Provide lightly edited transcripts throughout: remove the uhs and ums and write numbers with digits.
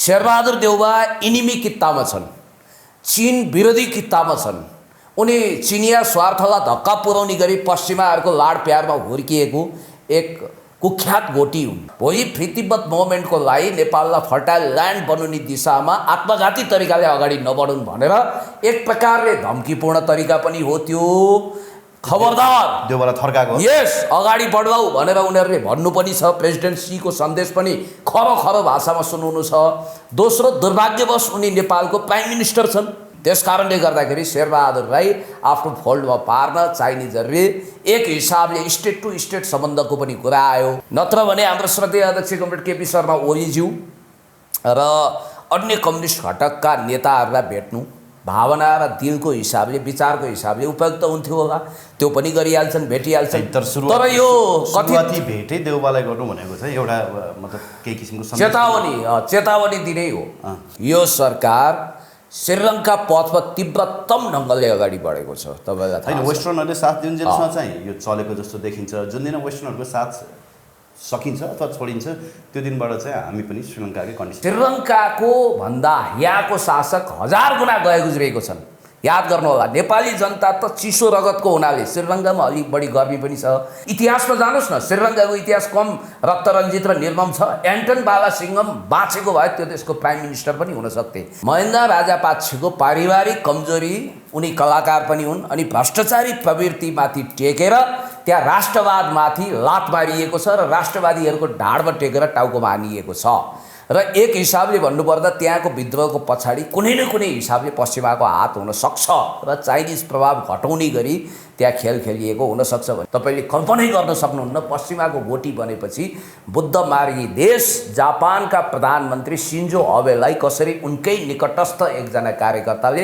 Sher Bahadur Deuba enemy कित्तामा छन्, चीन विरोधी कित्तामा छन्। उनी चिनिया स्वार्थलाई धक्का पुर्याउने गरी पश्चिमाहरूको लाड प्यारमा हुर्किएको एक कुख्यात गोटी हुन्। भोलि फ्री तिब्बत मुभमेन्टको लागि नेपाललाई फर्टाइल ल्यान्ड बनाउने दिशामा आत्मघाती तरिकाले अगाडि नबढुन् भनेर एक प्रकारले धम्कीपूर्ण तरिका पनि हो त्यो। खबरदार देउवालाई थर्काको। यस, अगाडि बढ्लाउ भनेर उनीहरूले भन्नु पनि छ। प्रेसिडेन्ट सीको सन्देश पनि खरो भाषामा सुनाउनु छ। दोस्रो, दुर्भाग्यवश उनी नेपालको प्राइम मिनिस्टर छन्। त्यस कारणले गर्दाखेरि शेरबहादुरलाई आफ्नो फोल्डमा पार्न चाइनिजहरूले एक हिसाबले स्टेट टु स्टेट सम्बन्धको पनि कुरा आयो। नत्र भने हाम्रो श्रद्धेय अध्यक्ष कमरेड केपी शर्मा ओलीज्यू र अन्य कम्युनिस्ट घटकका नेताहरूलाई भेट्नु भावना र दिलको हिसाबले, विचारको हिसाबले उपयुक्त हुन्थ्यो होला। त्यो पनि गरिहाल्छन्, भेटिहाल्छन्। तर यो कति भेटै देउवालाई गर्नु भनेको चाहिँ एउटा मतलब केही किसिमको चेतावनी दिनै हो। यो सरकार श्रीलङ्का पथमा तीव्रतम ढङ्गले अगाडि बढेको छ। तपाईँलाई थाहा छैन, वेस्टर्नहरूले साथ दिउन्जेलसम्म चाहिँ यो चलेको जस्तो देखिन्छ। जुन दिन वेस्टर्नहरूको साथ सकिन्छ अथवा छोडिन्छ त्यो दिनबाट चाहिँ हामी पनि श्रीलङ्काकै कन्डिसन। श्रीलङ्काको भन्दा यहाँको शासक 1000 गुणा गए गुज्रेको छन्। याद गर्नु होला, नेपाली जनता त चिसो रगतको हुनाले श्रीलङ्कामा अलिक बढी गर्मी पनि छ। इतिहासमा जानुहोस् न, श्रीलङ्काको इतिहास कम रक्तरञ्जित र निर्मम छ। एन्टन बालासिंहम बाँचेको भए त्यो देशको प्राइम मिनिस्टर पनि हुन सक्थे। महेन्द्र राजापाक्षेको पारिवारिक कमजोरी, उनी कलाकार पनि हुन्, अनि भ्रष्टाचारी प्रवृत्तिमाथि टेकेर त्यहाँ राष्ट्रवादमाथि लात मारिएको छ र राष्ट्रवादीहरूको ढाडमा टेकेर टाउकोमा हानिएको छ। र एक हिसाबले भन्नुपर्दा त्यहाँको विद्रोहको पछाडि कुनै न कुनै हिसाबले पश्चिमाको हात हुनसक्छ र चाइनिज प्रभाव घटाउने गरी त्यहाँ खेल खेलिएको हुनसक्छ भने तपाईँले कल्पनै गर्न सक्नुहुन्न। पश्चिमाको गोटी बनेपछि बुद्ध मार्गी देश जापानका प्रधानमन्त्री सिन्जो अबेलाई कसरी उनकै निकटस्थ एकजना कार्यकर्ताले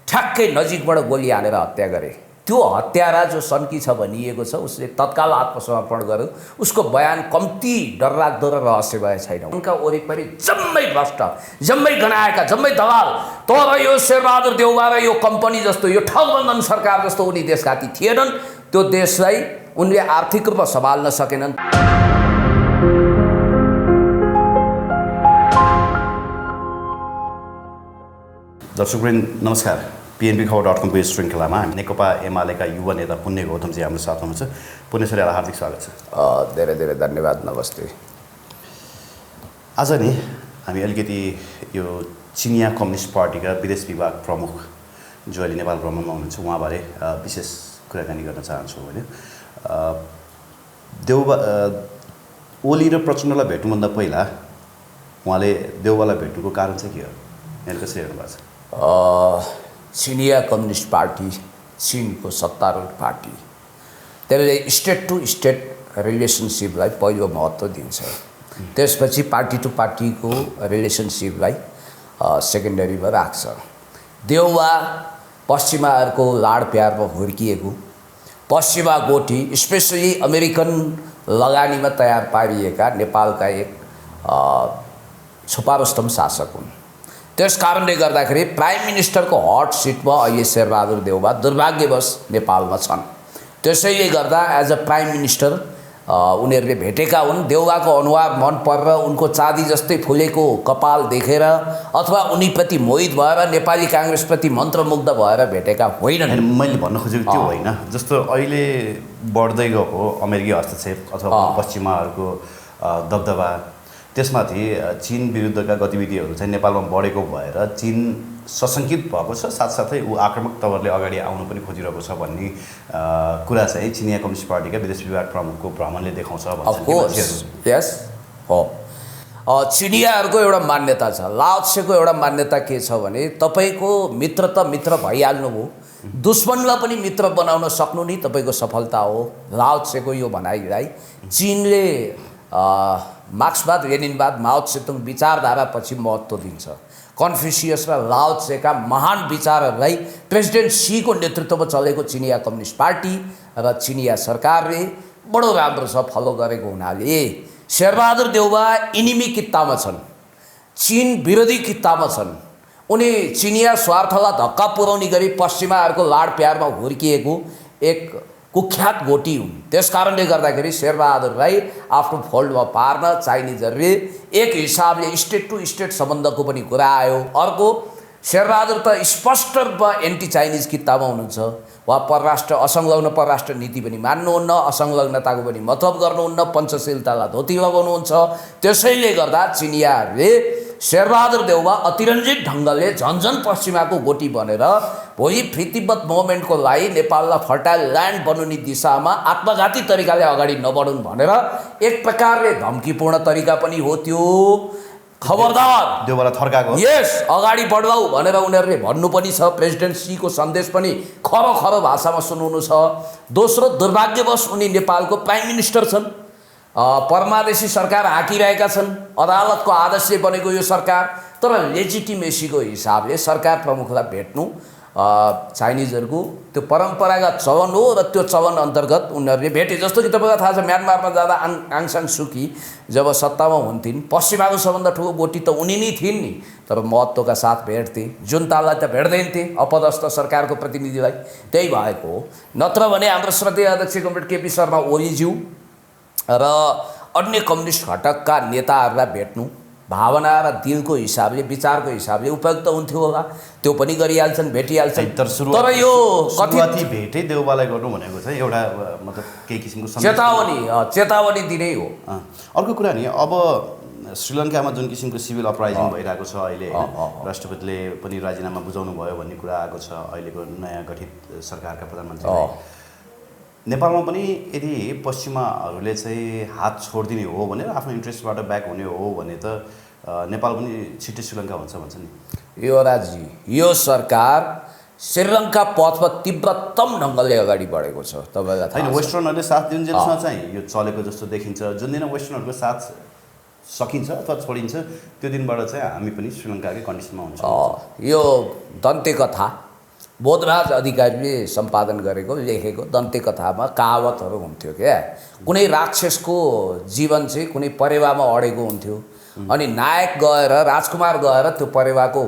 ठ्याक्कै नजिकबाट गोली हानेर हत्या गरे। त्यो हत्यारा जो सन्की छ भनिएको छ, उसले तत्काल आत्मसमर्पण गर्यो। उसको बयान कम्ती डरलाग्दो र रहस्यमय छैन। उनका वरिपरि जम्मै भ्रष्ट, जम्मै गनाएका, जम्मै दलाल। तर यो शेरबहादुर देउवा र यो कम्पनी जस्तो, यो ठगबन्धन सरकार जस्तो उनी देशघाती थिएनन्। त्यो देशलाई उनले आर्थिक रूपमा सम्हाल्न सकेनन्। दर्शकवृन्द नमस्कार। PNB खबर.com को श्रृङ्खलामा हामी नेकपा एमालेका युवा नेता पुण्य गौतमजी हाम्रो साथमा हुनुहुन्छ। पुण्य सर, यहाँलाई हार्दिक स्वागत छ। धेरै धेरै धन्यवाद, नमस्ते। आज नि हामी अलिकति यो चिनिया कम्युनिस्ट पार्टीका विदेश विभाग प्रमुख जो अहिले नेपाल भ्रमणमा हुनुहुन्छ उहाँबारे विशेष कुराकानी गर्न चाहन्छौँ होइन। देउवा ओली र प्रचण्डलाई भेट्नुभन्दा पहिला उहाँले देउवालाई भेट्नुको कारण चाहिँ के हो, यहाँले कसरी हेर्नु भएको छ? चिनिया कम्युनिस्ट पार्टी चीनको सत्तारूढ पार्टी, त्यसले स्टेट टु स्टेट रिलेसनसिपलाई पहिलो महत्त्व दिन्छ। त्यसपछि पार्टी टु पार्टीको रिलेसनसिपलाई सेकेन्डरीमा राख्छ। देउवा पश्चिमाहरूको लाड प्यारमा हुर्किएको पश्चिमा गोटी, स्पेसली अमेरिकन लगानीमा तयार पारिएका नेपालका एक छुपारुस्तम शासक हुन्। त्यस कारणले गर्दाखेरि प्राइम मिनिस्टरको हट सिटमा अहिले शेरबहादुर देउवा दुर्भाग्यवश नेपालमा छन्। त्यसैले गर्दा एज अ प्राइम मिनिस्टर उनीहरूले भेटेका हुन्। देउवाको अनुहार मन परेर, उनको चाँदी जस्तै फुलेको कपाल देखेर अथवा उनीप्रति मोहित भएर नेपाली काङ्ग्रेसप्रति मन्त्रमुग्ध भएर भेटेका होइनन्। मैले भन्न खोजेको त्यो होइन। जस्तो अहिले बढ्दै गएको अमेरिकी हस्तक्षेप अथवा पश्चिमाहरूको दबदबा, त्यसमाथि चीन विरुद्धका गतिविधिहरू चाहिँ नेपालमा बढेको भएर चीन सशङ्कित भएको छ, साथसाथै ऊ आक्रामक तवरले अगाडि आउनु पनि खोजिरहेको छ भन्ने कुरा चाहिँ चिनिया कम्युनिस्ट पार्टीका विदेश विभाग प्रमुखको भ्रमणले देखाउँछ भन्छ। यस हो। चिनियाहरूको एउटा मान्यता छ, लाओत्सेको एउटा मान्यता के छ भने तपाईँको मित्र त मित्र भइहाल्नु हो, दुश्मनलाई पनि मित्र बनाउन सक्नु नि तपाईँको सफलता हो। लाओत्सेको यो भनाइलाई चीनले मार्क्सवाद, लेनिनवाद, माओ त्से-तुङ विचारधारापछि महत्त्व दिन्छ। कन्फ्युसियस र लाओ त्सेका महान विचारहरूलाई प्रेसिडेन्ट सीको नेतृत्वमा चलेको चिनिया कम्युनिस्ट पार्टी र चिनिया सरकारले बडो राम्रो छ फलो गरेको हुनाले शेरबहादुर देउवा इनिमी कित्तामा छन्, चीन विरोधी कित्तामा छन्। उनी चिनिया स्वार्थलाई धक्का पुर्याउने गरी पश्चिमाहरूको लाड प्यारमा हुर्किएको एक कुख्यात गोटी हुन्। त्यस कारणले गर्दाखेरि शेरबहादुरलाई आफ्नो फोल्डमा पार्न चाइनिजहरूले एक हिसाबले स्टेट टु स्टेट सम्बन्धको पनि कुरा आयो। अर्को, शेरबहादुर त स्पष्ट रूपमा एन्टी चाइनिज किताबमा हुनुहुन्छ। वा असंलग्न परराष्ट्र नीति पनि मान्नुहुन्न, असंलग्नताको पनि मतलब गर्नुहुन्न, पञ्चशीलतालाई धोती लगाउनुहुन्छ। त्यसैले गर्दा चिनियाहरूले शेरबहादुर देउवा अतिरञ्जित ढङ्गले झन्झन पश्चिमाको गोटी बनेर भोलि प्रीतिबद्ध मोमेन्टको लागि नेपाललाई फर्टाइल ल्यान्ड बनाउने दिशामा आत्मघाती तरिकाले अगाडि नबढुन् भनेर एक प्रकारले धम्कीपूर्ण तरिका पनि हो त्यो। खबरदार देउवालाई थर्काएको। यस, अगाडि बढाऊ भनेर उनीहरूले भन्नु पनि छ। प्रेसिडेन्ट सीको सन्देश पनि खरो भाषामा सुनाउनु छ। दोस्रो, दुर्भाग्यवश उनी नेपालको प्राइम मिनिस्टर छन्। परमादेशी सरकार हाँकिरहेका छन्। अदालतको आदेशले बनेको यो सरकार, तर लेजिटिमेसीको हिसाबले सरकार प्रमुखलाई भेट्नु चाइनिजहरूको त्यो परम्परागत चलन हो र त्यो चलन अन्तर्गत उनीहरूले भेटे। जस्तो कि तपाईँलाई थाहा छ, म्यानमारमा जाँदा आङ सान सुकी जब सत्तामा हुन्थिन्, पश्चिमाको सबभन्दा ठुलो गोटी त उनी नै थिइन् नि, तर महत्त्वका साथ भेट्थे। जुन्तालाई त भेट्दैनथे, अपदस्थ सरकारको प्रतिनिधिलाई। त्यही भएको हो। नत्र भने हाम्रो श्रद्धेय अध्यक्ष कमरेड केपी शर्मा ओलीज्यू र अन्य कम्युनिस्ट घटकका नेताहरूलाई भेट्नु भावना र दिलको हिसाबले, विचारको हिसाबले उपयुक्त हुन्थ्यो होला। त्यो पनि गरिहाल्छन्, भेटिहाल्छन्। तर यो कति भेटै देउवालाई गर्नु भनेको चाहिँ एउटा मतलब केही किसिमको चेतावनी दिनै हो। अर्को कुरा नि, अब श्रीलङ्कामा जुन किसिमको सिभिल अपराइजिङ भइरहेको छ अहिले, राष्ट्रपतिले पनि राजीनामा बुझाउनु भयो भन्ने कुरा आएको छ अहिलेको नयाँ गठित सरकारका प्रधानमन्त्रीले। नेपालमा पनि यदि पश्चिमाहरूले चाहिँ हात छोडिदिने हो भने, आफ्नो इन्ट्रेस्टबाट ब्याक हुने हो भने त नेपाल पनि छिट्टै श्रीलङ्का हुन्छ भन्छ नि। युवराजी, यो सरकार श्रीलङ्का पथमा तीव्रतम ढङ्गले अगाडि बढेको छ। तपाईँलाई थाहा छैन, वेस्टर्नहरूले साथ दिनुजेलसम्म चाहिँ यो चलेको जस्तो देखिन्छ। जुन दिन वेस्टर्नहरूको साथ सकिन्छ अथवा छोडिन्छ, त्यो दिनबाट चाहिँ हामी पनि श्रीलङ्काकै कन्डिसनमा हुन्छ। यो दन्ते कथा बोधराज अधिकारीले सम्पादन गरेको लेखेको दन्ते कथामा कहावतहरू हुन्थ्यो क्या। कुनै राक्षसको जीवन चाहिँ कुनै परेवामा अडेको हुन्थ्यो, अनि नायक गएर, राजकुमार गएर त्यो परेवाको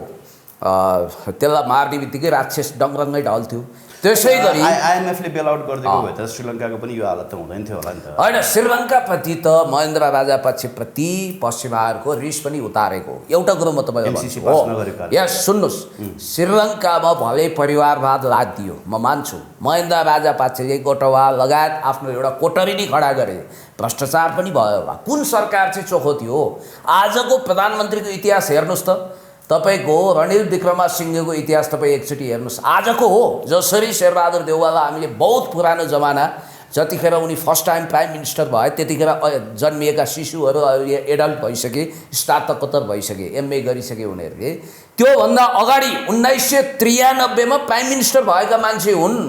त्यसलाई मार्ने बित्तिकै राक्षस डङरङ्गै ढल्थ्यो। त्यसै गरी आइएमएफले बेल आउट गरिदिएको भए त श्रीलङ्काको पनि यो हालत त हुँदैन थियो होला नि त। होइन, श्रीलङ्काप्रति त महेन्द्र राजापक्षप्रति पश्चिमाहरूको रिस पनि उतारेको। एउटा कुरो म तपाईँलाई भन्छु हो, यहाँ सुन्नुहोस्, श्रीलङ्कामा भले परिवारवाद लादियो, म मान्छु। महेन्द्र राजापक्षले गोटवा लगायत आफ्नो एउटा कोटरी नै खडा गरे, भ्रष्टाचार पनि भयो होला। कुन सरकार चाहिँ चोखो थियो? आजको प्रधानमन्त्रीको इतिहास हेर्नुहोस् त, तपाईको रणिल विक्रमासिंहेको इतिहास तपाईँ एकचोटि हेर्नुहोस्। आजको हो, जसरी शेरबहादुर देउवालाई हामीले बहुत पुरानो जमाना, जतिखेर उनी फर्स्ट टाइम प्राइम मिनिस्टर भए त्यतिखेर जन्मिएका शिशुहरू एडल्ट भइसके, स्नातकोत्तर भइसके, एमए गरिसके उनीहरूले। त्योभन्दा अगाडि 1993 मा प्राइम मिनिस्टर भएका मान्छे हुन्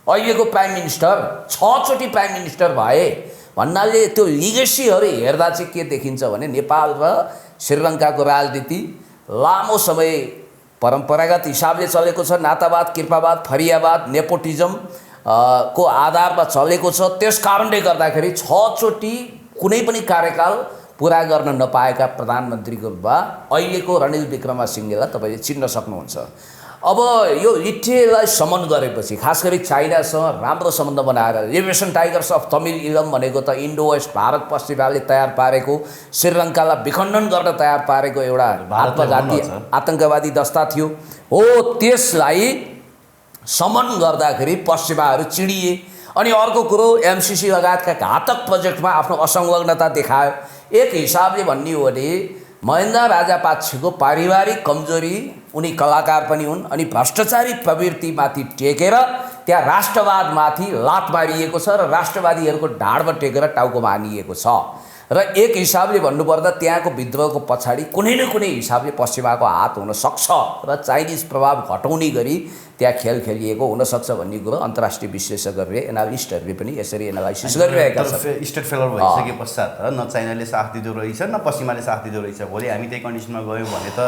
अहिलेको प्राइम मिनिस्टर। 6 चोटि प्राइम मिनिस्टर भए भन्नाले त्यो लिगेसीहरू हेर्दा चाहिँ के देखिन्छ भने नेपाल र श्रीलङ्काको राजनीति लामो समय परम्परागत हिसाबले चलेको छ। नातावाद, कृपावाद, फरियावाद, नेपोटिजम को आधारमा चलेको छ। त्यस कारणले गर्दाखेरि 6 चोटि कुनै पनि कार्यकाल पुरा गर्न नपाएका प्रधानमन्त्रीको रूपमा अहिलेको रणिल विक्रमासिंहेलाई तपाईँले चिन्न सक्नुहुन्छ। अब यो लिट्टेलाई समन गरेपछि, खास गरी चाइनासँग राम्रो सम्बन्ध बनाएर, लिबरेसन टाइगर्स अफ तमिल इलम भनेको त इन्डो वेस्ट भारत पश्चिमाले तयार पारेको, श्रीलङ्कालाई विखण्डन गर्न तयार पारेको एउटा आत्मघाती आतङ्कवादी दस्ता थियो हो। त्यसलाई समन गर्दाखेरि पश्चिमाहरू चिडिए। अनि अर्को कुरो, एमसिसी लगायतका घातक प्रोजेक्टमा आफ्नो असंलग्नता देखायो। एक हिसाबले भन्ने हो भने महेन्द्र राजापाक्षको पारिवारिक कमजोरी, उनी कलाकार पनि हुन्, अनि भ्रष्टाचारी प्रवृत्तिमाथि टेकेर त्यहाँ राष्ट्रवादमाथि लात मारिएको छ र राष्ट्रवादीहरूको ढाडमा टेकेर टाउकोमा हानिएको छ। र एक हिसाबले भन्नुपर्दा त्यहाँको विद्रोहको पछाडि कुनै न कुनै हिसाबले पश्चिमाको हात हुनसक्छ र चाइनिज प्रभाव घटाउने गरी त्यहाँ खेल खेलिएको हुनसक्छ भन्ने कुरो अन्तर्राष्ट्रिय विश्लेषकहरूले, एनालिस्टहरूले पनि यसरी एनालाइसिस गरिरहेका छन्। स्टेट फेलर भइसके पश्चात न चाइनाले साथ दिँदो रहेछ न पश्चिमाले साथ दिँदो रहेछ। भोलि हामी त्यही कन्डिसनमा गयौँ भने त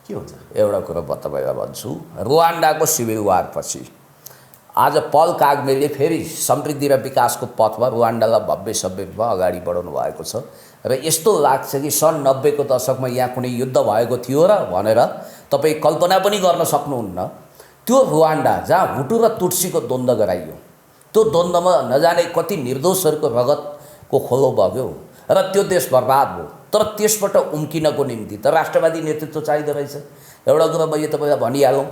के हुन्छ? एउटा कुरो म तपाईँलाई भन्छु, रुवान्डाको सिभिल वारपछि आज पल कागमेले फेरि समृद्धि र विकासको पथमा रुवान्डालाई भव्य सभ्य रूपमा अगाडि बढाउनु भएको छ। र यस्तो लाग्छ कि सन् 90 को दशकमा यहाँ कुनै युद्ध भएको थियो र भनेर तपाईँ कल्पना पनि गर्न सक्नुहुन्न। त्यो रुवान्डा जहाँ हुटु र तुट्सीको द्वन्द्व गराइयो, त्यो द्वन्द्वमा नजाने कति निर्दोषहरूको रगतको खोलो बग्यो र त्यो देश बर्बाद भयो। तर त्यसबाट उम्किनको निम्ति त राष्ट्रवादी नेतृत्व चाहिँदो रहेछ। एउटा कुरा मैले तपाईँलाई भनिहालौँ,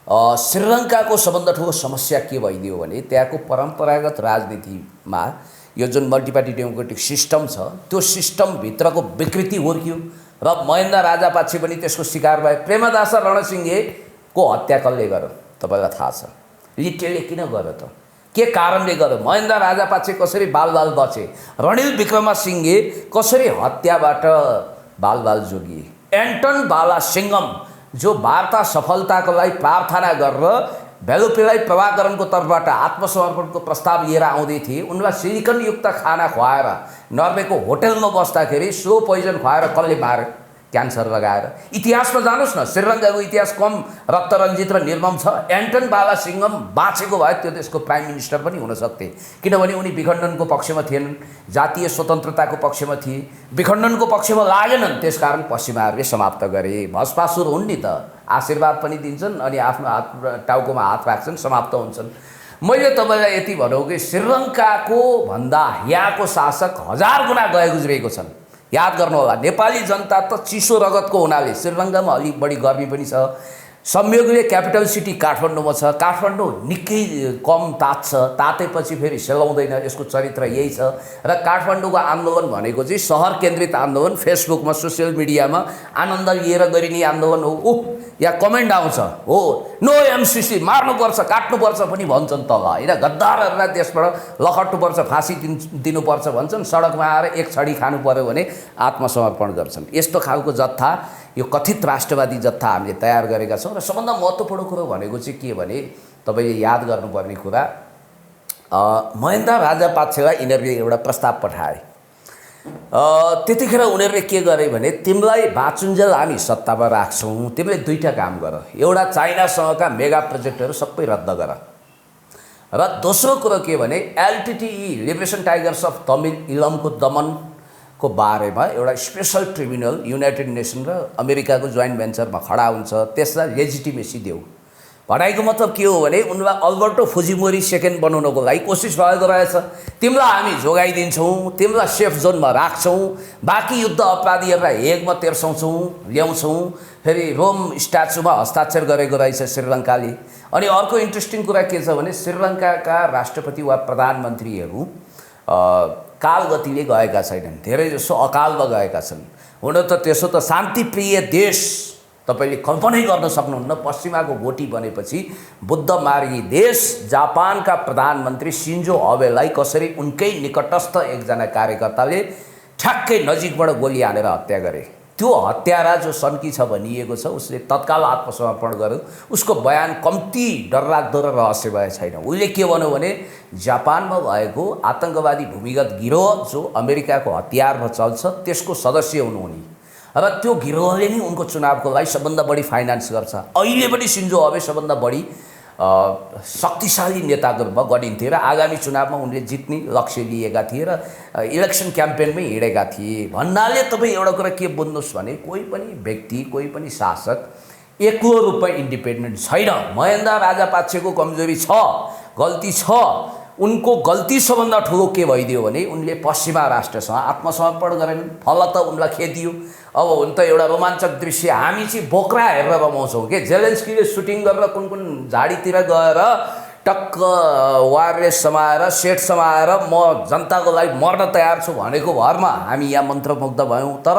श्रीलङ्काको सबभन्दा ठुलो समस्या के भइदियो भने त्यहाँको परम्परागत राजनीतिमा यो जुन मल्टिपार्टी डेमोक्रेटिक सिस्टम छ त्यो सिस्टमभित्रको विकृति हुर्कियो र महेन्द्र राजापाक्षे पनि त्यसको शिकार भए। प्रेमदास रणसिंहेको हत्या कसले गर्यो तपाईँलाई थाहा छ। लिटेलले किन गर्यो त, के कारणले गर्यो? महेन्द्र राजापाक्षे कसरी बालबाल बचे, रणिल विक्रमसिंहे कसरी हत्याबाट बालबाल जोगिए, एन्टन बालासिंगम जो वार्ता सफलताको लागि प्रार्थना गरेर भेलुपिलाई प्रभाकरणको तर्फबाट आत्मसमर्पणको प्रस्ताव लिएर आउँदै थिए, उनलाई सिलिकनयुक्त खाना खुवाएर नर्वेको होटलमा बस्दाखेरि स्लो पोइजन खुवाएर कसले मार्यो? क्यान्सर लगाएर। इतिहासमा जानुहोस् न, श्रीलङ्काको इतिहास कम रक्तरञ्जित र निर्मम छ। एन्टन बालासिंगम बाँचेको भए त्यो देशको प्राइम मिनिस्टर पनि हुन सक्थे, किनभने उनी विखण्डनको पक्षमा थिएनन्, जातीय स्वतन्त्रताको पक्षमा थिए, विखण्डनको पक्षमा लागेनन्। त्यसकारण पश्चिमाहरूले समाप्त गरे। भस्मासुर हुन् नि त, आशीर्वाद पनि दिन्छन् अनि आफ्नो हात टाउकोमा हात राख्छन्, समाप्त हुन्छन्। मैले तपाईँलाई यति भनौँ कि श्रीलङ्काको भन्दा यहाँको शासक 1000 गुणा गए गुज्रेको छन्। याद गर्नु होला, नेपाली जनता त चिसो रगतको हुनाले श्रीलङ्कामा अलिक बढी गर्मी पनि छ। संयोगले क्यापिटल सिटी काठमाडौँमा छ, काठमाडौँ निकै कम तात्छ, तातेपछि फेरि सेलाउँदैन, यसको चरित्र यही छ। र काठमाडौँको आन्दोलन भनेको चाहिँ सहर केन्द्रित आन्दोलन, फेसबुकमा सोसियल मिडियामा आनन्द लिएर गरिने आन्दोलन हो। या कमेन्ट आउँछ हो नो एमसिसी, मार्नुपर्छ काट्नुपर्छ पनि भन्छन् तल होइन, गद्दारहरूलाई देशबाट लखट्नुपर्छ, फाँसी दिनुपर्छ भन्छन्, सडकमा आएर एक छडी खानु पर्यो भने आत्मसमर्पण गर्छन्। यस्तो खालको जत्था, यो कथित राष्ट्रवादी जत्था हामीले तयार गरेका छौँ। र सबभन्दा महत्त्वपूर्ण कुरो भनेको चाहिँ के भने तपाईँले याद गर्नुपर्ने कुरा, महेन्द्र राजापाक्षेलाई यिनीहरूले एउटा प्रस्ताव पठाए। त्यतिखेर उनीहरूले के गरे भने तिमीलाई बाँचुन्जेल हामी सत्तामा राख्छौँ, तिमीले दुईवटा काम गर, एउटा चाइनासँगका मेगा प्रोजेक्टहरू सबै रद्द गर, र दोस्रो कुरो के भने एलटिटिई लिबरेसन टाइगर्स अफ तमिल इलमको दमनको बारेमा एउटा स्पेसल ट्रिब्युनल युनाइटेड नेसन र अमेरिकाको जोइन्ट भेन्चरमा खडा हुन्छ, त्यसलाई लेजिटिमेसी देऊ। भनाइको मतलब के हो भने उनलाई अल्बर्टो फुजिमोरी सेकेन्ड बनाउनको लागि कोसिस भएको रहेछ। तिमीलाई हामी जोगाइदिन्छौँ, तिमीलाई सेफ जोनमा राख्छौँ, बाँकी युद्ध अपराधीहरूलाई हेगमा तेर्साउँछौँ, ल्याउँछौँ। फेरि रोम स्ट्याचुमा हस्ताक्षर गरेको रहेछ श्रीलङ्काले। अनि अर्को इन्ट्रेस्टिङ कुरा के छ भने श्रीलङ्काका राष्ट्रपति वा प्रधानमन्त्रीहरू कालगतिले गएका छैनन्, धेरैजसो अकालमा गएका छन्। हुन त त्यसो त शान्तिप्रिय देश तपाईँले कल्पनै गर्न सक्नुहुन्न। पश्चिमाको गोटी बनेपछि बुद्ध मार्गी देश जापानका प्रधानमन्त्री सिन्जो अबेलाई कसरी उनकै निकटस्थ एकजना कार्यकर्ताले ठ्याक्कै नजिकबाट गोली हानेर हत्या गरे। त्यो हत्यारा जो सन्की छ भनिएको छ उसले तत्काल आत्मसमर्पण गर्यो। उसको बयान कम्ती डरलाग्दो र रहस्यमय छैन। उसले के भन्यो भने जापानमा भएको आतङ्कवादी भूमिगत गिरोह जो अमेरिकाको हतियारमा चल्छ त्यसको सदस्य हुनुहुने र त्यो गिरोहले नै उनको चुनावको लागि सबभन्दा बढी फाइनान्स गर्छ। अहिले पनि सिन्जो अबे सबभन्दा बढी शक्तिशाली नेताको रूपमा गनिन्थे र आगामी चुनावमा उनले जित्ने लक्ष्य लिएका थिए र इलेक्सन क्याम्पेनमै हिँडेका थिए। भन्नाले तपाईँ एउटा कुरा के बुझ्नुहोस् भने कोही पनि व्यक्ति, कोही पनि शासक एक्लो रूपमा इन्डिपेन्डेन्ट छैन। महेन्द्र राजापाक्षेको कमजोरी छ, गल्ती छ। उनको गल्ती सबभन्दा ठुलो के भइदियो भने उनले पश्चिमा राष्ट्रसँग आत्मसमर्पण गरेनन्, फलत उनलाई खेदियो। अब हुन त एउटा रोमाञ्चक दृश्य हामी चाहिँ बोक्रा हेरेर रमाउँछौँ के, जेलेन्स्कीले सुटिङ गरेर कुन कुन झाडीतिर गएर टक्क वायरलेस समाएर सेट समाएर म जनताको लागि मर्न तयार छु भनेको भरमा हामी यहाँ मन्त्रमुग्ध भयौँ। तर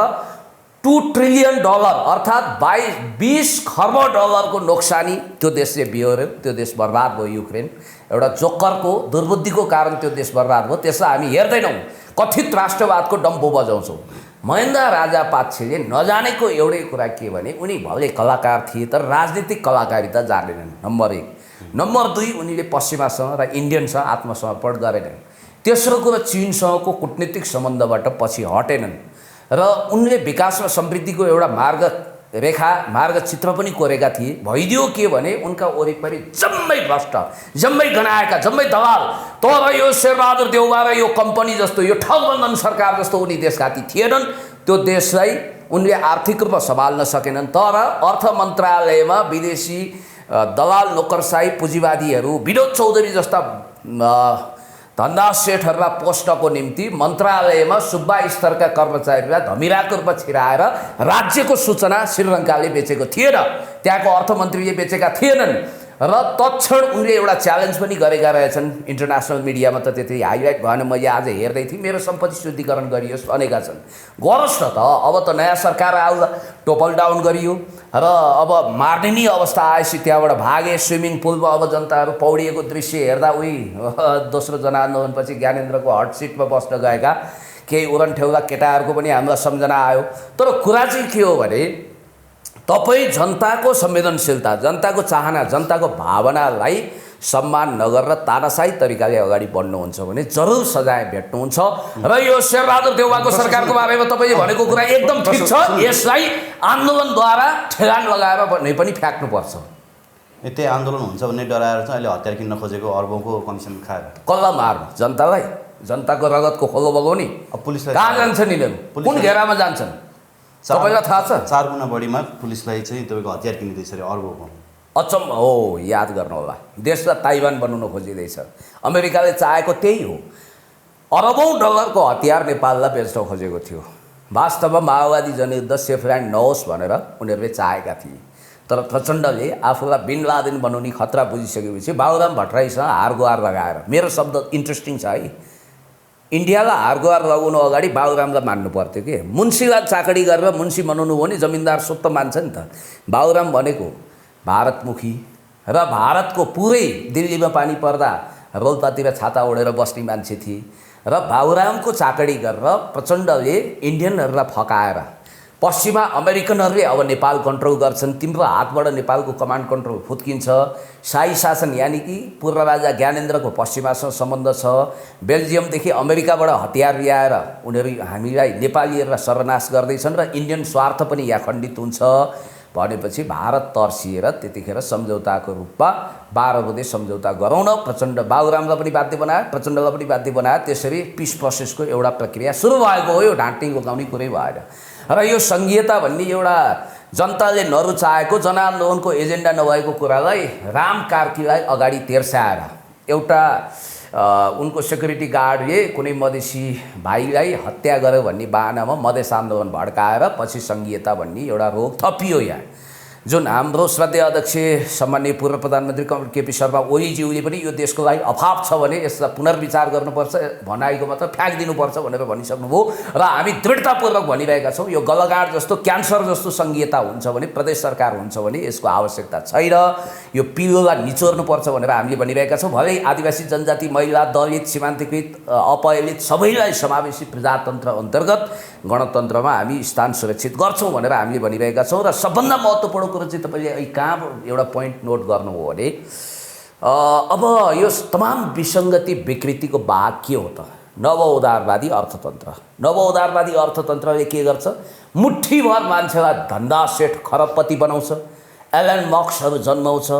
$2 ट्रिलियन अर्थात् 20 खर्ब डलरको नोक्सानी त्यो देशले बिहोर्यो। त्यो देश बर्बाद भयो। युक्रेन एउटा जोकरको दुर्बुद्धिको कारण त्यो देश बर्बाद भयो। त्यसलाई हामी हेर्दैनौँ, कथित राष्ट्रवादको डम्फो बजाउँछौँ। महेन्द्र राजापाक्षेले नजानेको एउटै कुरा के भने उनी भले कलाकार थिए तर राजनीतिक कलाकारिता जानेनन्, नम्बर 1। नम्बर 2 उनीले पश्चिमासँग र इन्डियनसँग आत्मसमर्पण गरेनन्। तेस्रो कुरो चीनसँगको कूटनीतिक सम्बन्धबाट पछि हटेनन् र उनले विकास र समृद्धिको एउटा मार्गचित्र पनि कोरेका थिए। भइदियो के भने उनका वरिपरि जम्मै भ्रष्ट, जम्मै गनाएका, जम्मै दलाल। तर यो शेरबहादुर देउवा र यो कम्पनी जस्तो, यो ठगबन्धन सरकार जस्तो उनी देशघाती थिएनन्। त्यो देशलाई उनले आर्थिक रूपमा सम्हाल्न सकेनन्। तर अर्थ मन्त्रालयमा विदेशी दलाल, नोकरसाही, पुँजीवादीहरू, विनोद चौधरी जस्ता धन्दा सेठहरूलाई पोस्टको निम्ति मन्त्रालयमा सुब्बा स्तरका कर्मचारीलाई धमिराको रूपमा छिराएर राज्यको सूचना श्रीलङ्काले बेचेको थिएन, त्यहाँको अर्थमन्त्रीले बेचेका थिएनन् र तत्क्षण उनले एउटा च्यालेन्ज पनि गरेका रहेछन्। इन्टरनेसनल मिडियामा त त्यति हाइलाइट भएन, मैले आज हेर्दै थिएँ, मेरो सम्पत्ति शुद्धिकरण गरियोस् भनेका छन्। गरोस् न त, अब त नयाँ सरकार आउला, टोपल डाउन गरियो र अब मार्ने नै अवस्था आएपछि त्यहाँबाट भागे। स्विमिङ पुलमा अब जनताहरू पौडिएको दृश्य हेर्दा उही दोस्रो जनआन्दोलनपछि ज्ञानेन्द्रको हट सिटमा बस्न गएका केही उरनठेउला केटाहरूको पनि हामीलाई सम्झना आयो। तर कुरा चाहिँ के हो भने तपाईँ जनताको संवेदनशीलता, जनताको चाहना, जनताको भावनालाई सम्मान नगरेर तानाशाही तरिकाले अगाडि बढ्नुहुन्छ भने जरुर सजाय भेट्नुहुन्छ। र यो शेरबहादुर देउवाको सरकारको बारेमा तपाईँले भनेको कुरा एकदम ठिक छ, यसलाई आन्दोलनद्वारा ठेगान लगाएर नै पनि फ्याक्नुपर्छ। त्यही आन्दोलन हुन्छ भन्ने डराएर चाहिँ अहिले हतियार किन्न खोजेको अर्बौँको कमिसन खाएर कल्ला मार्नु जनतालाई, जनताको रगतको खोलो बगाउने। पुलिसलाई कहाँ जान्छन् यिनीहरू, कुन घेरामा जान्छन् तपाईँलाई थाहा छ? 4 गुणा बढीमा पुलिसलाई चाहिँ तपाईँको हतियार किनिँदैछ अरे अर्बौँको। अचम्म हो, याद गर्नु होला, देशलाई ताइवान बनाउन खोजिँदैछ। अमेरिकाले चाहेको त्यही हो, अरबौँ डलरको हतियार नेपाललाई बेच्न खोजेको थियो। वास्तवमा माओवादी जनयुद्ध सेफल्यान्ड नहोस् भनेर उनीहरूले चाहेका थिए, तर प्रचण्डले आफूलाई बिन लादेन बनाउने खतरा बुझिसकेपछि बाबुराम भट्टराईसँग हारगुहार लगाएर, मेरो शब्द इन्ट्रेस्टिङ छ है, इन्डियालाई हारगुहार लगाउनु अगाडि बाबुरामलाई मान्नु पर्थ्यो कि मुन्सीलाई चाकडी गरेर मुन्सी बनाउनु हो नि, जमिनदार सुत्त मान्छ नि त। बाबुराम भनेको भारतमुखी र भारतको पुरै दिल्लीमा पानी पर्दा रोल्पातिर छाता ओढेर बस्ने मान्छे थिए र बाबुरामको चाकडी गरेर प्रचण्डले इन्डियनहरूलाई फकाएर पश्चिमा अमेरिकनहरूले अब नेपाल कन्ट्रोल गर्छन्, तिम्रो हातबाट नेपालको कमान्ड कन्ट्रोल फुत्किन्छ। शाही शासन यानि कि पूर्व राजा ज्ञानेन्द्रको पश्चिमासँग सम्बन्ध छ। बेल्जियमदेखि अमेरिकाबाट हतियार ल्याएर उनीहरू हामीलाई नेपालीहरूलाई सर्वनाश गर्दैछन् र इन्डियन स्वार्थ पनि यहाँ खण्डित हुन्छ भनेपछि भारत तर्सिएर त्यतिखेर सम्झौताको रूपमा 12 बुँदे सम्झौता गरौँ न, प्रचण्ड बाबुरामलाई पनि बाध्य बनायो, प्रचण्डलाई पनि बाध्य बनायो। त्यसरी पिस प्रोसेसको एउटा प्रक्रिया सुरु भएको हो, यो ढाँट्ने उकाउने कुरै भएन। र यो सङ्घीयता भन्ने एउटा जनताले नरुचाएको जनआन्दोलनको एजेन्डा नभएको कुरालाई राम कार्कीलाई अगाडि तेर्स्याएर एउटा उनको सेक्युरिटी गार्डले कुनै मधेसी भाइलाई हत्या गर्यो भन्ने बाहनामा मधेस आन्दोलन भड्काएर पछि सङ्घीयता भन्ने एउटा रोग थपियो यहाँ। जुन हाम्रो श्रद्धेय अध्यक्ष सम्माननीय पूर्व प्रधानमन्त्री कमरेड केपी शर्मा ओलीज्यूले पनि यो देशको लागि अभाव छ भने यसलाई पुनर्विचार गर्नुपर्छ, भनाइको मात्र फ्याँकिदिनुपर्छ भनेर भनिसक्नुभयो र हामी दृढतापूर्वक भनिरहेका छौँ। यो गलगाड जस्तो क्यान्सर जस्तो सङ्घीयता हुन्छ भने, प्रदेश सरकार हुन्छ भने यसको आवश्यकता छैन, यो पिलोलाई निचोर्नुपर्छ भनेर हामीले भनिरहेका छौँ। भलै आदिवासी जनजाति, महिला, दलित, सीमान्तकृत, अपहरित सबैलाई समावेशी प्रजातन्त्र अन्तर्गत गणतन्त्रमा हामी स्थान सुरक्षित गर्छौँ भनेर हामीले भनिरहेका छौँ। र सबभन्दा महत्त्वपूर्ण कुरो चाहिँ तपाईँले अहिले कहाँ एउटा पोइन्ट नोट गर्नुभयो भने अब यो तमाम विसङ्गति विकृतिको भाग के हो त? नवउदारवादी अर्थतन्त्र। नवउदारवादी अर्थतन्त्रले के गर्छ? मुठ्ठीभर मान्छेलाई धन्दा सेठ खरबपति बनाउँछ, एलन मस्कहरू जन्माउँछ,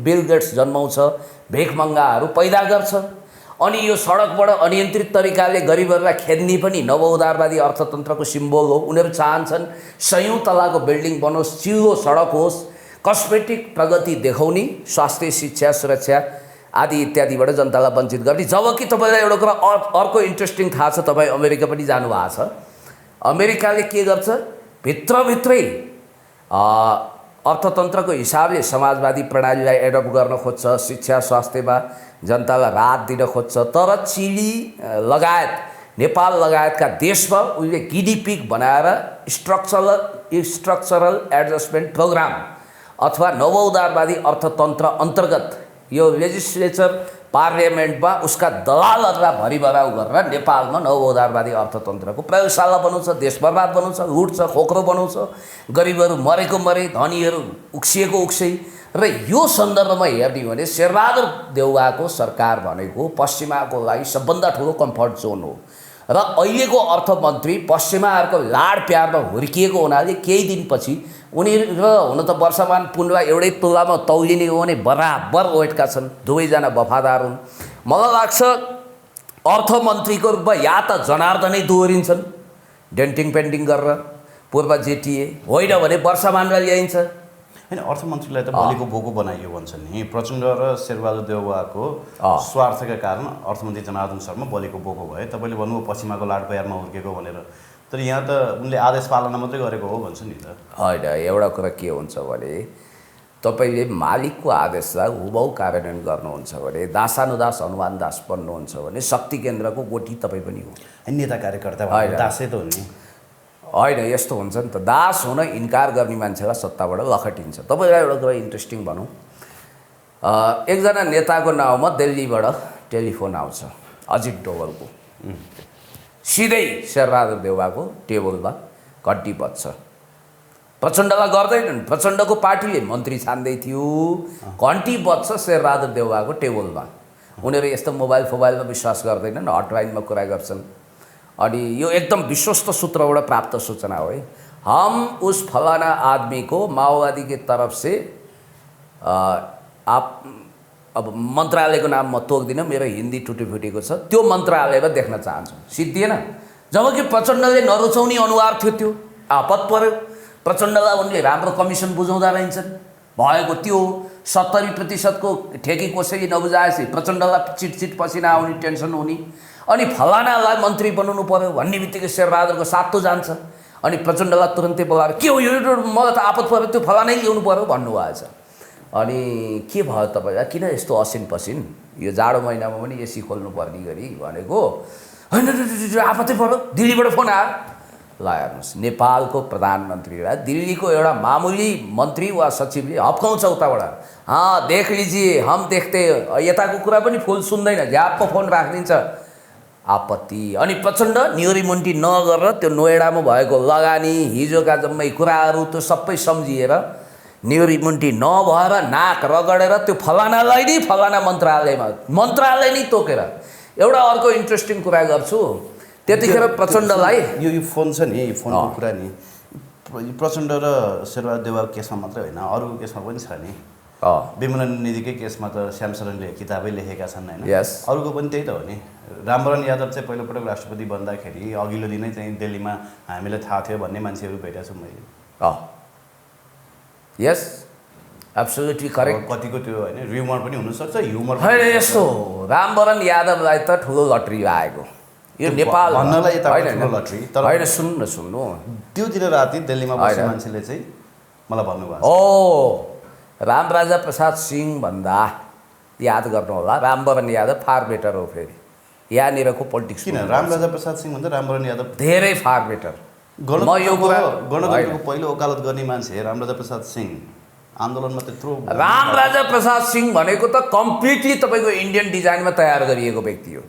बिल गेट्स जन्माउँछ, भिखमङ्गाहरू पैदा गर्छ। अनि यो सडकबाट अनियन्त्रित तरिकाले गरिबहरूलाई खेद्ने पनि नवउदारवादी अर्थतन्त्रको सिम्बोल हो। उनीहरू चाहन्छन् 100औं तलाको बिल्डिङ बनोस्, चिल्लो सडक होस्, कस्मेटिक प्रगति देखाउने, स्वास्थ्य, शिक्षा, सुरक्षा आदि इत्यादिबाट जनतालाई वञ्चित गर्ने। जबकि तपाईँलाई एउटा कुरा अर्को इन्ट्रेस्टिङ थाहा छ, तपाईँ अमेरिका पनि जानुभएको छ। अमेरिकाले के गर्छ? भित्रभित्रै अर्थतन्त्रको हिसाबले समाजवादी प्रणालीलाई एडप्ट गर्न खोज्छ, शिक्षा स्वास्थ्यमा जनतालाई राहत दिन खोज्छ। तर चिली लगायत नेपाल लगायतका देशमा उनले गिनीपिग बनाएर स्ट्रक्चरल एडजस्टमेन्ट प्रोग्राम अथवा नवउदारवादी अर्थतन्त्र अन्तर्गत यो लेजिस्लेचर पार्लियामेन्टमा उसका दलालहरूलाई भरिभराउ गरेर नेपालमा नवउदारवादी अर्थतन्त्रको प्रयोगशाला बनाउँछ, देश बर्बाद बनाउँछ, लुट्छ, खोक्रो बनाउँछ, गरिबहरू मरेको मरे, धनीहरू उक्सिएको उक्सै। र यो सन्दर्भमा हेर्ने भने शेरबहादुर देउवाको सरकार भनेको पश्चिमाको लागि सबभन्दा ठुलो कम्फर्ट जोन हो। र अहिलेको अर्थमन्त्री पश्चिमाहरूको लाड प्यारमा हुर्किएको हुनाले केही दिनपछि उनीहरू हुन त वर्षमान पुनवा एउटै तुलनामा तौलिने हो भने बराबर वेटका छन्, दुवैजना वफादार हुन्। मलाई लाग्छ अर्थमन्त्रीको रूपमा या त जनार्दनै दोहोरिन्छन् डेन्टिङ पेन्टिङ गरेर पूर्व जेटिए, होइन भने वर्षमानलाई ल्याइन्छ। होइन अर्थमन्त्रीलाई त बलिको बोको बनाइयो भन्छ नि। प्रचण्ड र शेरबहादुर देउवाको स्वार्थका कारण अर्थमन्त्री जनार्दन शर्मा बलिको बोको भए। तपाईँले भन्नुभयो पश्चिमाको लाडप्यारमा हुर्केको भनेर, तर यहाँ त उनले आदेश पालना मात्रै गरेको हो भन्छ नि त। होइन, एउटा कुरा के हुन्छ भने तपाईँले मालिकको आदेशलाई हुबहु कार्यान्वयन गर्नुहुन्छ भने दासानुदास हनुमान दास बन्नुहुन्छ भने शक्ति केन्द्रको गोटी तपाईँ पनि हो। नेता कार्यकर्ता दासै त हो नि। होइन, यस्तो हुन्छ नि त, दास हुन इन्कार गर्ने मान्छेलाई सत्ताबाट लखटिन्छ। तपाईँलाई एउटा कुरा इन्ट्रेस्टिङ भनौँ, एकजना नेताको नाउँमा दिल्लीबाट टेलिफोन आउँछ अजित डोभालको, सिधै शेरबहादुर देउवाको टेबलमा घन्टी बज्छ। प्रचण्डलाई गर्दैनन्, प्रचण्डको पार्टीले मन्त्री छान्दै थियो, घन्टी बज्छ शेरबहादुर देउवाको टेबलमा। उनीहरू यस्तो मोबाइल फोबाइलमा विश्वास गर्दैनन्, हटलाइनमा कुरा गर्छन्। अनि यो एकदम विश्वस्त सूत्रबाट प्राप्त सूचना हो है, हम उस फलाना आदमी को माओवादी की तरफ से आप अब मन्त्रालयको नाम म तोक्दिनँ, मेरो हिन्दी टुटीफुटीको छ, त्यो मन्त्रालयमा देख्न चाहन्छु। सिद्धिएन, जबकि प्रचण्डले नरुचाउने अनुहार थियो, त्यो आपत पर्यो। प्रचण्डलाई उनले राम्रो कमिसन बुझाउँदा रहन्छन्, भएको त्यो 70% ठेकी कसैले नबुझाएपछि प्रचण्डलाई चिटचिट पसिना आउने, टेन्सन हुने, अनि फलानालाई मन्त्री बनाउनु पर्यो भन्ने बित्तिकै शेरबहादुरको सातो जान्छ। अनि प्रचण्डलाई तुरन्तै बोलाएर के हो यो, मलाई त आपत पर्यो, त्यो फलानै ल्याउनु पर्यो भन्नुभएछ। अनि के भयो तपाईँलाई, किन यस्तो असिन पसिन, यो जाडो महिनामा पनि एसी खोल्नु पर्ने गरी भनेको? होइन, आपतै पर्यो, दिल्लीबाट फोन आयो। ल हेर्नुहोस्, नेपालको प्रधानमन्त्रीलाई दिल्लीको एउटा मामुली मन्त्री वा सचिवले हप्काउँछ उताबाट, देख लीजिए हम देखते, यताको कुरा पनि फुल सुन्दैन, झ्याप्प फोन राखिदिन्छ। आपत्ति। अनि प्रचण्ड न्युरिमुन्टी नगरेर त्यो नोएडामा भएको लगानी हिजोका जम्मै कुराहरू त्यो सबै सम्झिएर न्युरिमुन्टी नभएर नाक रगडेर त्यो फलानालाई नै फलाना मन्त्रालय नै तोकेर। एउटा अर्को इन्ट्रेस्टिङ कुरा गर्छु, त्यतिखेर प्रचण्डलाई यो फोन छ नि, फोनको कुरा नि, प्रचण्ड र शेरबहादुर देउवाको केसमा मात्रै होइन, अरू केसमा पनि छ नि। विमलन निधिकै केसमा त श्यामशरणले किताबै लेखेका छन् होइन, अरूको पनि त्यही त हो नि। रामवरण यादव चाहिँ पहिलोपटक राष्ट्रपति बन्दाखेरि अघिल्लो दिनै चाहिँ दिल्लीमा हामीलाई थाहा थियो भन्ने मान्छेहरू भेटेको छु मैले। यस, एब्सोल्युटली करेक्ट। कतिको त्यो होइन ह्युमर पनि हुनसक्छ, ह्युमर होइन। यस्तो रामवरण यादवलाई त ठुलो लट्री लागेको यो नेपाल भन्नलाई ठुलो लट्री। तर होइन, सुन्नु त्यो दिन राति दिल्लीमा बस्ने मान्छेले चाहिँ मलाई भन्नुभयो, रामराजा प्रसाद सिंह भन्दा याद गर्नु होला, रामवरण यादव फार बेटर हो। फेरि यहाँनिरको पोलिटिक्स किन रामराजा प्रसाद सिंह भन्दा रामवरण यादव धेरै फार बेटर। म यो कुरा गणतन्त्रको पहिलो वकालत गर्ने मान्छे रामराजा प्रसाद सिंह आन्दोलनमा त्यत्रो। रामराजा प्रसाद सिंह भनेको त कम्प्लिटली तपाईँको इन्डियन डिजाइनमा तयार गरिएको व्यक्ति हो,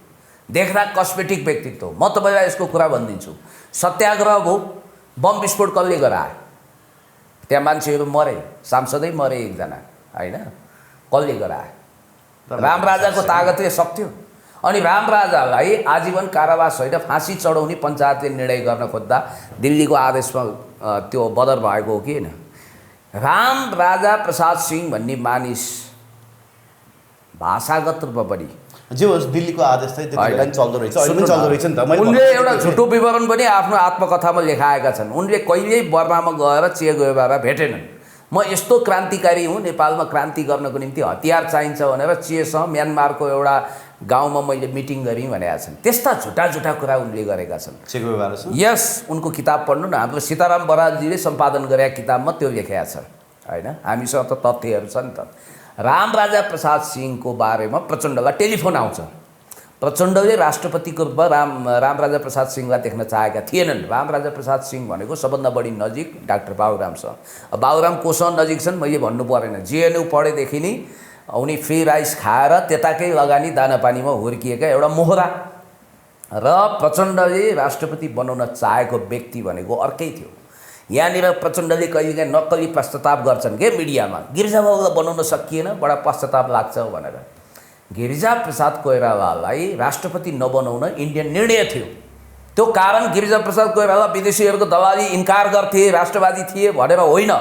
देख्दा कस्मेटिक व्यक्तित्व। म तपाईँलाई यसको कुरा भनिदिन्छु, सत्याग्रह भयो, बम विस्फोट कसले गरायो? त्यहाँ मान्छेहरू मरे, सांसदै मरे एकजना, होइन, कसले गरायो? रामराजाको तागतले सक्थ्यो। अनि रामराजालाई आजीवन कारावास होइन फाँसी चढाउने पञ्चायतले निर्णय गर्न खोज्दा दिल्लीको आदेशमा त्यो बदर भएको हो कि होइन? रामराजा प्रसाद सिंह भन्ने मानिस भाषागत रूपमा पनि जे होस् दिल्लीको आदेश चाहिँ त्यतिबेला चल्दो रहेछ, अहिले पनि चल्दो रहेछ नि त। उनले एउटा झुटो विवरण पनि आफ्नो आत्मकथामा लेखाएका छन्। उनले कहिल्यै बर्मामा गएर चे गुएभारा भेटेनन्। म यस्तो क्रान्तिकारी हुँ, नेपालमा क्रान्ति गर्नको निम्ति हतियार चाहिन्छ भनेर चेसँग म्यानमारको एउटा गाउँमा मैले मिटिङ गरेँ भनेका छन्। त्यस्ता झुटा कुरा उनले गरेका छन्। चे गुएभारा यस, उनको किताब पढ्नु न, हाम्रो सीताराम बरालजीले सम्पादन गरेका किताबमा त्यो लेखेका छ होइन, हामीसँग त तथ्यहरू छ नि त। रामराजा प्रसाद सिंहको बारेमा प्रचण्डलाई टेलिफोन आउँछ। प्रचण्डले राष्ट्रपतिको रूपमा रामराजा प्रसाद सिंहलाई देख्न चाहेका थिएनन्। रामराजा प्रसाद सिंह भनेको सबभन्दा बढी नजिक डाक्टर बाबुरामसँग। बाबुराम कोसँग नजिक छन् मैले भन्नु परेन, जेएनयू पढेदेखि नै उनी फ्री राइस खाएर त्यताकै लगानी दानापानीमा हुर्किएका एउटा मोहरा। र प्रचण्डले राष्ट्रपति बनाउन चाहेको व्यक्ति भनेको अर्कै थियो। यहाँनिर प्रचण्डले कहिलेकाहीँ नक्कली पश्चाताप गर्छन् के मिडियामा, गिरिजाबाबुलाई बनाउन सकिएन, बडा पश्चाताप लाग्छ भनेर। गिरिजा प्रसाद कोइरालालाई राष्ट्रपति नबनाउन इन्डियन निर्णय थियो। त्यो कारण गिरिजा प्रसाद कोइराला विदेशीहरूको दलाली इन्कार गर्थे, राष्ट्रवादी थिए भनेर होइन।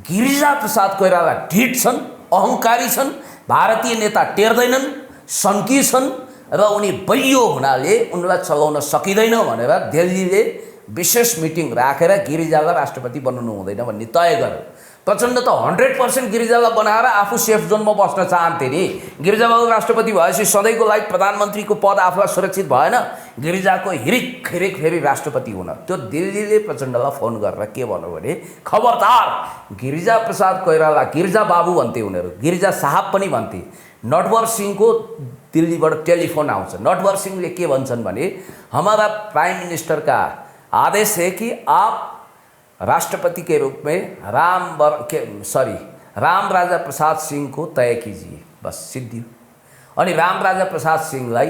गिरिजा प्रसाद कोइराला ढिट छन्, अहङ्कारी छन्, भारतीय नेता टेर्दैनन्, सन्की छन् र उनी बलियो हुनाले उनलाई चलाउन सकिँदैन भनेर दिल्लीले विशेष मिटिङ राखेर गिरिजालाई राष्ट्रपति बनाउनु हुँदैन भन्ने तय गर्यो। प्रचण्ड त 100% गिरिजालाई बनाएर आफू सेफ जोनमा बस्न चाहन्थे नि। गिरिजाबाबु राष्ट्रपति भएपछि सधैँको लागि प्रधानमन्त्रीको पद आफूलाई सुरक्षित भएन, गिरिजाको हिरिक खिरिक फेरि राष्ट्रपति हुन। त्यो दिल्लीले प्रचण्डलाई फोन गरेर के भन्यो भने खबरदार, गिरिजा प्रसाद कोइराला, गिरिजा बाबु भन्थे उनीहरू, गिरिजा साहब पनि भन्थे। नटवर सिंहको दिल्लीबाट टेलिफोन आउँछ। नटवर सिंहले के भन्छन् भने हमारा प्राइम मिनिस्टर का आदेश है कि आप राष्ट्रपति के रूप में राम राजा प्रसाद सिंह को तय कीजिए। बस सिद्धियो। अनि राम राजा प्रसाद सिंहलाई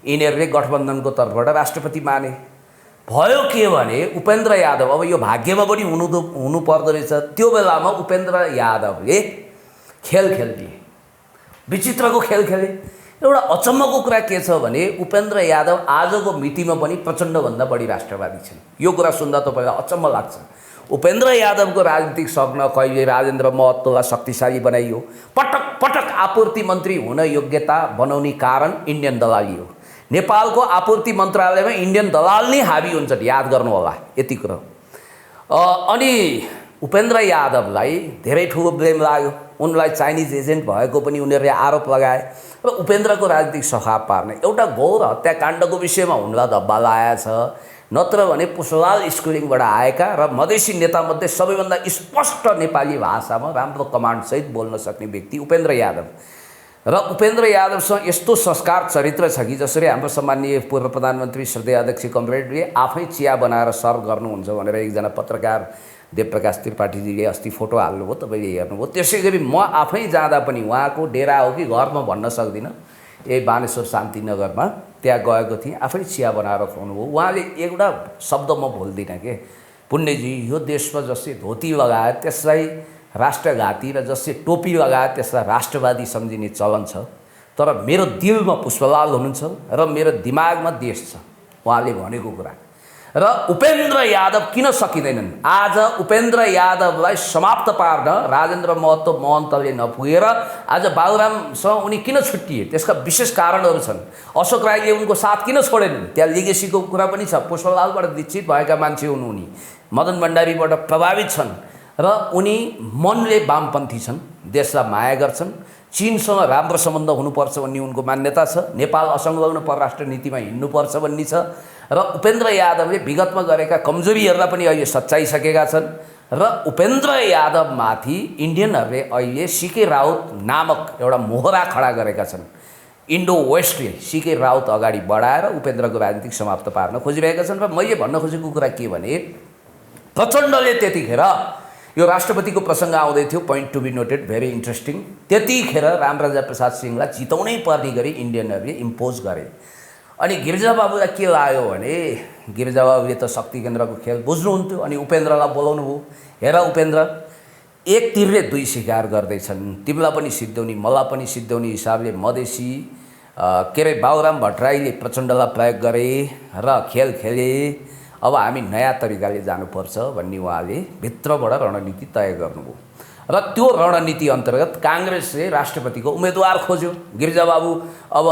यिनीहरूले गठबन्धनको तर्फबाट राष्ट्रपति माने। भयो के भने उपेन्द्र यादव, अब यो भाग्यमा पनि हुनु पर्दो रहेछ। त्यो बेलामा उपेन्द्र यादवले खेल खेलिदिए, विचित्रको खेल खेले। एउटा अचम्मको कुरा के छ भने उपेन्द्र यादव आजको मितिमा पनि प्रचण्डभन्दा बढी राष्ट्रवादी छन्। यो कुरा सुन्दा तपाईँलाई अचम्म लाग्छ। उपेन्द्र यादवको राजनीतिक सपना कहिले राजेन्द्र महतोलाई शक्तिशाली बनाइयो, पटक पटक आपूर्ति मन्त्री हुन योग्यता बनाउने कारण इन्डियन दलाली हो। नेपालको आपूर्ति मन्त्रालयमा इन्डियन दलाल नै हाबी हुन्छन्, याद गर्नु होला यति कुरा। अनि उपेन्द्र यादवलाई धेरै ठुलो ब्लेम लाग्यो। उनलाई चाइनिज एजेन्ट भएको पनि उनीहरूले आरोप लगाए र उपेन्द्रको राजनीतिक सफा पार्ने एउटा घोर हत्याकाण्डको विषयमा उनलाई धब्बा लगाएछ। नत्र भने पुष्पलाल स्कुलिङबाट आएका र मधेसी नेतामध्ये सबैभन्दा स्पष्ट नेपाली भाषामा राम्रो कमान्डसहित बोल्न सक्ने व्यक्ति उपेन्द्र यादव। र उपेन्द्र यादवसँग यस्तो संस्कार चरित्र छ कि जसरी हाम्रो सम्माननीय पूर्व प्रधानमन्त्री श्रद्धेय अध्यक्ष कमरेडले आफै चिया बनाएर सर्भ गर्नुहुन्छ भनेर एकजना पत्रकार देवप्रकाश त्रिपाठीजीले अस्ति फोटो हाल्नुभयो, तपाईँले हेर्नुभयो। त्यसै गरी म आफै जाँदा पनि उहाँको डेरा हो कि घरमा भन्न सक्दिनँ, यही बानेश्वर शान्तिनगरमा त्यहाँ गएको थिएँ, आफै चिया बनाएर खुवाउनुभयो। उहाँले एउटा शब्द म भुल्दिनँ के, पुण्यजी यो देशमा जसले धोती लगाए त्यसलाई राष्ट्रघाती र जसले टोपी लगाए त्यसलाई राष्ट्रवादी सम्झिने चलन छ, तर मेरो दिलमा पुष्पलाल हुनुहुन्छ र मेरो दिमागमा देश छ, उहाँले भनेको कुरा। र उपेन्द्र यादव किन सकिँदैनन्? आज उपेन्द्र यादवलाई समाप्त पार्न राजेन्द्र महतो महन्तले नपुगेर आज बाबुरामसँग उनी किन छुट्टिए? त्यसका विशेष कारणहरू छन्। अशोक राईले उनको साथ किन छोडेनन्? त्यहाँ लिगेसीको कुरा पनि छ। पुष्पलालबाट दीक्षित भएका मान्छे हुन् उनी, मदन भण्डारीबाट प्रभावित छन् र उनी मनले वामपन्थी छन्, देशलाई माया गर्छन्, चीनसँग राम्रो सम्बन्ध हुनुपर्छ भन्ने उनको मान्यता छ, नेपाल असंलग्न परराष्ट्र नीतिमा हिँड्नुपर्छ भन्ने छ। र उपेन्द्र यादवले विगतमा गरेका कमजोरीहरूलाई पनि अहिले सच्याइसकेका छन्। र उपेन्द्र यादवमाथि इन्डियनहरूले अहिले सीके राउत नामक एउटा मोहरा खडा गरेका छन्। इन्डो वेस्टले सीके राउत अगाडि बढाएर उपेन्द्रको राजनीतिक समाप्त पार्न खोजिरहेका छन्। र मैले भन्न खोजेको कुरा के भने प्रचण्डले त्यतिखेर यो राष्ट्रपतिको प्रसङ्ग आउँदै थियो, point to be noted, very interesting. त्यतिखेर रामराजा प्रसाद सिंहलाई जिताउनै पर्ने गरी इन्डियनहरूले इम्पोज गरे। अनि गिरिजाबाबुलाई के लाग्यो भने गिरिजाबाबुले त शक्ति केन्द्रको खेल बुझ्नुहुन्थ्यो, अनि उपेन्द्रलाई बोलाउनु भयो। हेर उपेन्द्र, एक तीरले दुई शिकार गर्दैछन्, तिमीलाई पनि सिद्ध्याउने मलाई पनि सिद्ध्याउने हिसाबले मधेसी के अरे बाबुराम भट्टराईले प्रचण्डलाई प्रयोग गरे र खेल खेले। अब हामी नयाँ तरिकाले जानुपर्छ भन्ने उहाँले भित्रबाट रणनीति तय गर्नुभयो। र त्यो रणनीति अन्तर्गत काङ्ग्रेसले राष्ट्रपतिको उम्मेदवार खोज्यो। गिरिजाबाबु अब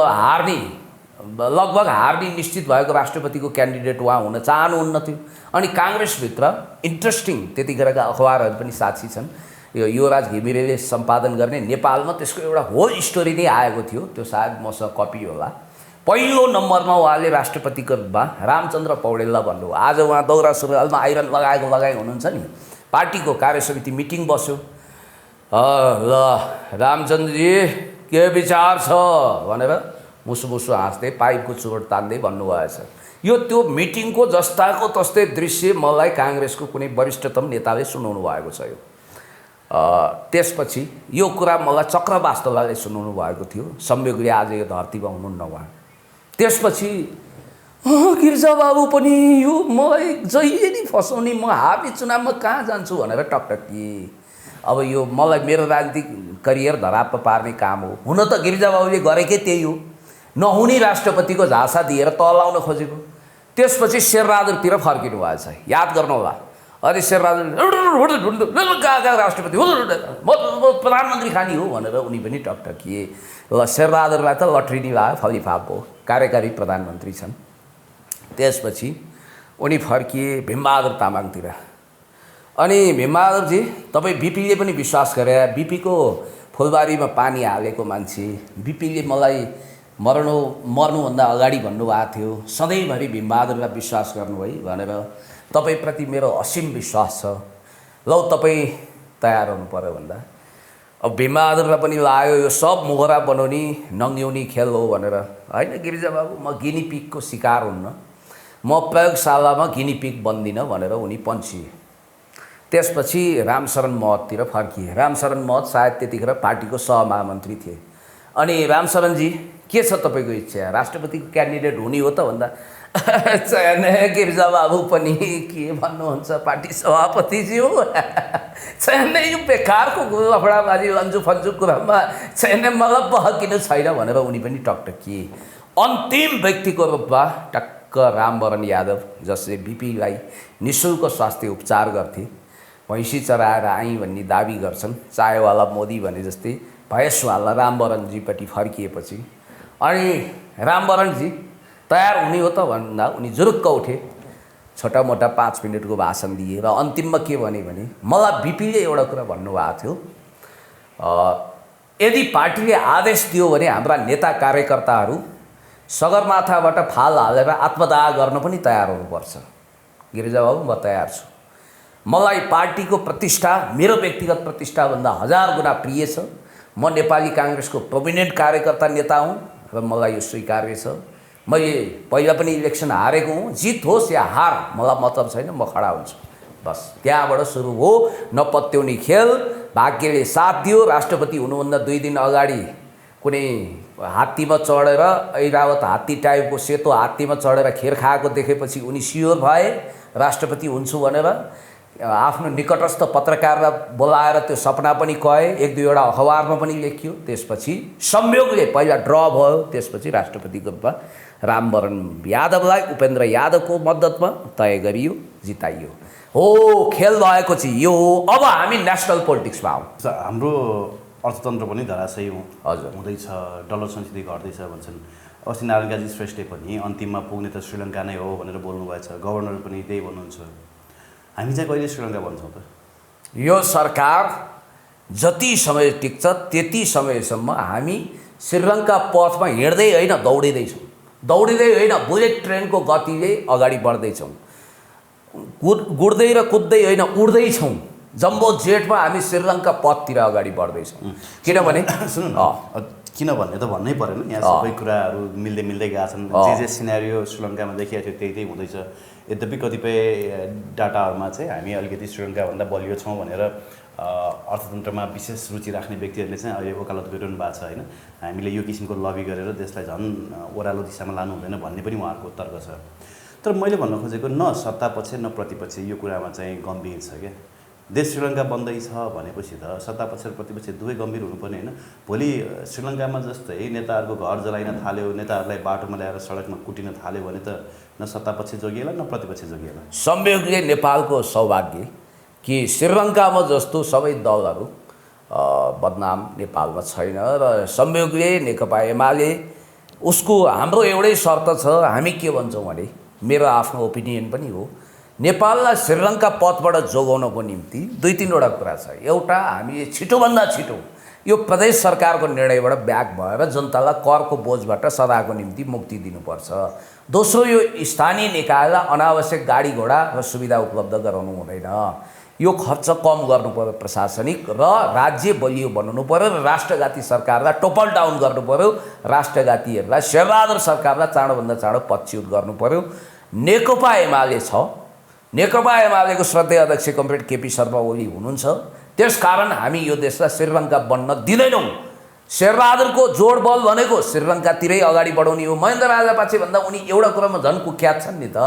लगभग हार्ने निश्चित भएको राष्ट्रपतिको क्यान्डिडेट उहाँ हुन चाहनुहुन्न थियो। अनि काङ्ग्रेसभित्र इन्ट्रेस्टिङ त्यतिखेरका अखबारहरू पनि साक्षी छन्। यो युवराज घिमिरेले सम्पादन गर्ने नेपालमा त्यसको एउटा होल स्टोरी नै आएको थियो, त्यो सायद मसँग कपी होला। पहिलो नम्बरमा उहाँले राष्ट्रपतिको रूपमा रामचन्द्र पौडेललाई भन्नुभयो। आज उहाँ दौरा सुरुवालमा आइरन लगाए हुनुहुन्छ नि, पार्टीको कार्यसमिति मिटिङ बस्यो। ल रामचन्द्रजी के विचार छ भनेर मुसु हाँस्दै पाइपको चुरोट तान्दै भन्नुभएछ। यो त्यो मिटिङको जस्ताको तस्तै दृश्य मलाई काङ्ग्रेसको कुनै वरिष्ठतम नेताले सुनाउनु भएको छ। यो त्यसपछि यो कुरा मलाई चक्रवास्तवले सुनाउनु भएको थियो। संयोगले आज यो धरतीमा हुनुहुन्न उहाँ। त्यसपछि गिरिजाबाबु पनि यो मलाई जहिले नि फसाउने, म हाबी चुनावमा कहाँ जान्छु भनेर टकटकी। अब यो मलाई मेरो राजनीतिक करियर धरापमा पार्ने काम हो। हुन त गिरिजाबाबुले गरेकै त्यही हो, नहुने राष्ट्रपतिको झाँसा दिएर तलाउन खोजेको। त्यसपछि शेरबहादुरतिर फर्किनु भएछ, याद गर्नु होला। अनि शेरबहादुर राष्ट्रपति प्रधानमन्त्री खानी हो भनेर उनी पनि टकटकिए। ल शेरबहादुरलाई त लट्री नै लाग्यो, फलिफाप हो, कार्यकारी प्रधानमन्त्री छन्। त्यसपछि उनी फर्किए भीमबहादुर तामाङतिर। अनि भीमबहादुरजी तपाईँ बिपीले पनि विश्वास गरे, बिपीको फुलबारीमा पानी हालेको मान्छे, बिपीले मलाई मर्नुभन्दा अगाडि भन्नुभएको थियो सधैँभरि भीमबहादुरलाई विश्वास गर्नुभयो भनेर तपाईँप्रति मेरो असीम विश्वास छ, लौ तपाईँ तयार हुनु पऱ्यो भन्दा अब भीमबहादुरलाई पनि लाग्यो यो सब मोहरा बनाउने नङ्ग्याउने खेल हो भनेर। होइन गिरिजा बाबु, म गिनी पिगको शिकार हुन्न, म प्रयोगशालामा गिनी पिग बन्दिनँ भनेर उनी पन्छिए। त्यसपछि रामशरण महततिर फर्किए। रामशरण महत सायद त्यतिखेर पार्टीको सहमहामन्त्री थिए। अनि रामशरणजी के छ तपाईँको इच्छा, राष्ट्रपतिको क्यान्डिडेट हुने हो त भन्दा चयन गिरिजा बाबु पनि के भन्नुहुन्छ पार्टी सभापतिज्यू, चयन यो बेकारको लफडाबाजी लन्जु फन्जु कुरामा चयन मलाई बहकिनु छैन भनेर उनी पनि टकटकिए। अन्तिम व्यक्तिको रूपमा टक्क रामवरण यादव, जसले बिपीलाई निःशुल्क स्वास्थ्य उपचार गर्थे, भैँसी चराएर आएँ भन्ने दाबी गर्छन्, चायवाला मोदी भने जस्तै भयसवाला रामवरणजीपट्टि फर्किएपछि अनि रामवरणजी तयार हुने हो त भन्दा उनी जुरुक्क उठे, छोटा मोटा 5 मिनटको भाषण दिए र अन्तिममा के भने मलाई बिपीले एउटा कुरा भन्नुभएको थियो, यदि पार्टीले आदेश दियो भने हाम्रा नेता कार्यकर्ताहरू सगरमाथाबाट फाल हालेर आत्मदाह गर्न पनि तयार हुनुपर्छ। गिरिजा बाबु, म तयार छु। मलाई पार्टीको प्रतिष्ठा मेरो व्यक्तिगत प्रतिष्ठाभन्दा 1000 गुणा प्रिय छ। म नेपाली काङ्ग्रेसको प्रोमिनेन्ट कार्यकर्ता नेता हुँ र मलाई यो स्वीकार्य छ। मैले पहिला पनि इलेक्सन हारेको हुँ, जित होस् या हार मलाई मतलब छैन, म खडा हुन्छु। बस त्यहाँबाट सुरु हो नपत्याउने खेल। भाग्यले साथ दियो। राष्ट्रपति हुनुभन्दा 2 दिन अगाडि कुनै हात्तीमा चढेर, ऐरावत हात्ती टाइपको सेतो हात्तीमा चढेर खेर खाएको देखेपछि उनी स्योर भए राष्ट्रपति हुन्छु भनेर। आफ्नो निकटस्थ पत्रकारलाई बोलाएर त्यो सपना पनि कहे, 1-2 अखबारमा पनि लेखियो। त्यसपछि संयोगले पहिला ड्र भयो, त्यसपछि राष्ट्रपतिको रूपमा रामवरण यादवलाई उपेन्द्र यादवको मद्दतमा तय गरियो, जिताइयो। हो खेल भएको चाहिँ यो हो। अब हामी नेसनल पोलिटिक्समा आउँ। हाम्रो अर्थतन्त्र पनि धराशयी हजुर हुँदैछ, डलर संस्कृति घट्दैछ भन्छन्। अस्ति नारायण काजी श्रेष्ठले पनि अन्तिममा पुग्ने त श्रीलङ्का नै हो भनेर बोल्नुभएछ, गभर्नर पनि त्यही भन्नुहुन्छ। हामी चाहिँ कहिले श्रीलङ्का बन्छौँ त? यो सरकार जति समय टिक्छ त्यति समयसम्म हामी श्रीलङ्का पथमा हिँड्दै होइन दौडिँदैछौँ। दौडिँदै होइन, बुलेट ट्रेनको गतिले अगाडि बढ्दैछौँ। गुड्दै र कुद्दै होइन, उड्दैछौँ। जम्बो जेटमा हामी श्रीलङ्का पथतिर अगाडि बढ्दैछौँ। किनभने सुन्नु न, किन भन्ने त भन्नै परेन, यहाँ सबै कुराहरू मिल्दै गएका छन्। जे सिनेरियो श्रीलङ्कामा देखिएको थियो त्यही हुँदैछ। यद्यपि कतिपय डाटाहरूमा चाहिँ हामी अलिकति श्रीलङ्काभन्दा बलियो छौँ भनेर अर्थतन्त्रमा विशेष रुचि राख्ने व्यक्तिहरूले चाहिँ अहिले वकालत गरिरहनु भएको छ। होइन, हामीले यो किसिमको लबी गरेर देशलाई झन् ओह्रालो दिशामा लानु हुँदैन भन्ने पनि उहाँहरूको तर्क छ। तर मैले भन्न खोजेको न सत्तापक्ष न प्रतिपक्ष यो कुरामा चाहिँ गम्भीर छ क्या। देश श्रीलङ्का बन्दैछ भनेपछि त सत्तापक्ष र प्रतिपक्ष दुवै गम्भीर हुनुपर्ने होइन। भोलि श्रीलङ्कामा जस्तै नेताहरूको घर जलाइन थाल्यो, नेताहरूलाई बाटोमा ल्याएर सडकमा कुटिन थाल्यो भने त न सत्तापक्ष जोगिएला न प्रतिपक्ष जोगिएला। संयोगले नेपालको सौभाग्य कि श्रीलङ्कामा जस्तो सबै दलहरू बदनाम नेपालमा छैन र संयोगले नेकपा एमाले उसको हाम्रो एउटै शर्त छ। हामी के भन्छौँ भने, मेरो आफ्नो ओपिनियन पनि हो, नेपाललाई श्रीलङ्का पथबाट जोगाउनको निम्ति 2-3 कुरा छ। एउटा, हामीले छिटोभन्दा छिटो यो प्रदेश सरकारको निर्णयबाट ब्याक भएर जनतालाई करको बोझबाट सदाको निम्ति मुक्ति दिनुपर्छ। दोस्रो, यो स्थानीय निकायलाई अनावश्यक गाडी घोडा र सुविधा उपलब्ध गराउनु हुँदैन। यो खर्च कम गर्नु पर्यो प्रशासनिक, र राज्य बलियो बनाउनु पर्यो, र राष्ट्रघाती सरकारलाई टोपल डाउन गर्नु पर्यो। राष्ट्रघातीहरूलाई, शेरबहादुर सरकारलाई चाँडोभन्दा चाँडो पदच्युत गर्नु पर्यो। नेकपा एमाले छ, नेकपा एमालेको श्रद्धेय अध्यक्ष कमरेड केपी शर्मा ओली हुनुहुन्छ। त्यसकारण हामी यो देशलाई श्रीलङ्का बन्न दिँदैनौँ। शेरबहादुरको जोडबल भनेको श्रीलङ्कातिरै अगाडि बढाउने हो। महेन्द्र राजापाक्षे भन्दा उनी एउटा कुरामा झन् कुख्यात छन् नि त।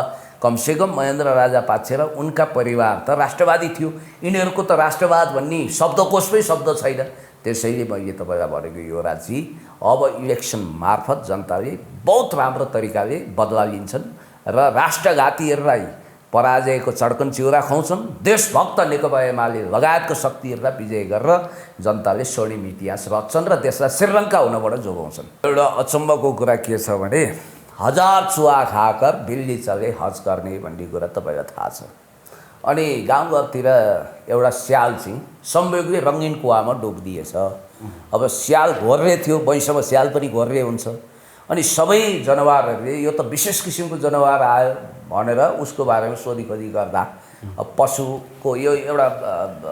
कमसेकम महेन्द्र राजापाक्षे र उनका परिवार त राष्ट्रवादी थियो। यिनीहरूको त राष्ट्रवाद भन्ने शब्दकोशमै शब्द छैन। त्यसैले मैले तपाईँलाई भनेको यो राज्य अब इलेक्सन मार्फत जनताले बहुत राम्रो तरिकाले बदला लिन्छन् र राष्ट्रघातीहरूलाई पराजयको चड्कन चिउरा खुवाउँछन्। देशभक्त नेकपा एमाले लगायतको शक्तिहरूलाई विजय गरेर जनताले स्वर्णिम इतिहास रच्छन् र देशलाई श्रीलङ्का हुनबाट जोगाउँछन्। एउटा अचम्मको कुरा के छ भने, हजार चुवा खाकर दिल्ली चले हज गर्ने भन्ने कुरा तपाईँलाई थाहा छ। अनि गाउँघरतिर एउटा स्याल चाहिँ संयोगले रङ्गीन कुवामा डुबिदिएछ। अब स्याल घोर्रे थियो, वैँसमा स्याल पनि घोर्रे हुन्छ। अनि सबै जनावरहरूले यो त विशेष किसिमको जनावर आयो भनेर उसको बारेमा सोधीखोजी गर्दा पशुको यो एउटा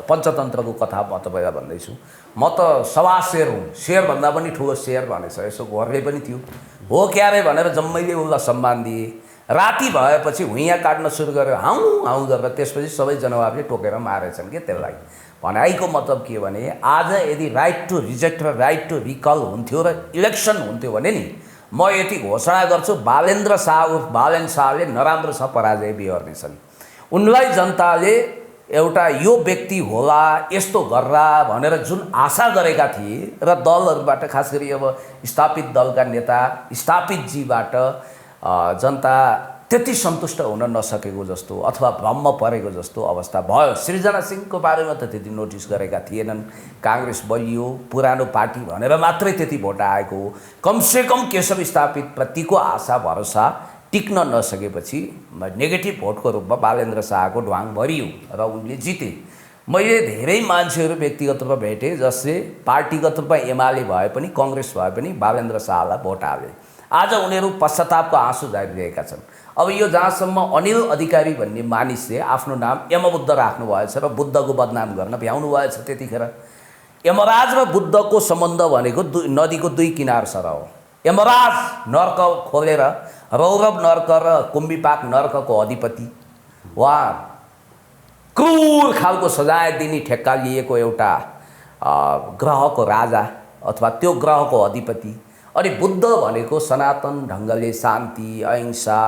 पञ्चतन्त्रको कथा म तपाईँलाई भन्दैछु। म त सवा शेर हुँ, शेरभन्दा पनि ठुलो शेर भनेछ, यसो घोर्रे पनि थियो। हो क्यारे भनेर जम्मैले उसलाई सम्मान दिए। राति भएपछि भुइँया काट्न सुरु गर्यो, हाउँ हाउँ गरेर। त्यसपछि सबै जनावरले टोकेर मारेछन् कि त्यसलाई। भनाइको मतलब के भने आज यदि राइट टु रिजेक्ट र राइट टु रिकल हुन्थ्यो र इलेक्सन हुन्थ्यो भने नि म यति घोषणा गर्छु, बालेन्द्र शाह उर्फ बालेन शाहले नराम्रोसँग पराजय बिहोर्नेछन्। उनलाई जनताले एउटा यो व्यक्ति होला, यस्तो गर्ला भनेर जुन आशा गरेका थिए र दलहरूबाट, खास गरी अब स्थापित दलका नेता स्थापितजीबाट जनता त्यति सन्तुष्ट हुन नसकेको जस्तो अथवा भ्रममा परेको जस्तो अवस्था भयो। सृजना सिंहको बारेमा त त्यति नोटिस गरेका थिएनन्। काङ्ग्रेस बलियो, पुरानो पार्टी भनेर मात्रै त्यति भोट आएको हो। कमसेकम केशव स्थापितप्रतिको आशा भरोसा टिक्न नसकेपछि नेगेटिभ भोटको रूपमा बालेन्द्र शाहको ढ्वाङ भरियो र उनले जिते। मैले धेरै मान्छेहरू व्यक्तिगत रूपमा भेटेँ जसले पार्टीगत रूपमा एमाले भए पनि काङ्ग्रेस भए पनि बालेन्द्र शाहलाई भोट हाले। आज उनीहरू पश्चातापको आँसु झारिरहेका छन्। अब यो जहाँसम्म अनिल अधिकारी भन्ने मानिसले आफ्नो नाम यमबुद्ध राख्नु भएछ र बुद्धको बदनाम गर्न भ्याउनु भएछ, त्यतिखेर यमराज र बुद्धको सम्बन्ध भनेको नदीको दुई किनार सर हो। यमराज नर्क खोलेर रौरव नर्क र कुम्भीपाक नर्कको अधिपति, वा क्रूर खालको सजाय दिने ठेक्का लिएको एउटा ग्रहको राजा अथवा त्यो ग्रहको अधिपति। अनि बुद्ध भनेको सनातन ढङ्गले शान्ति, अहिंसा,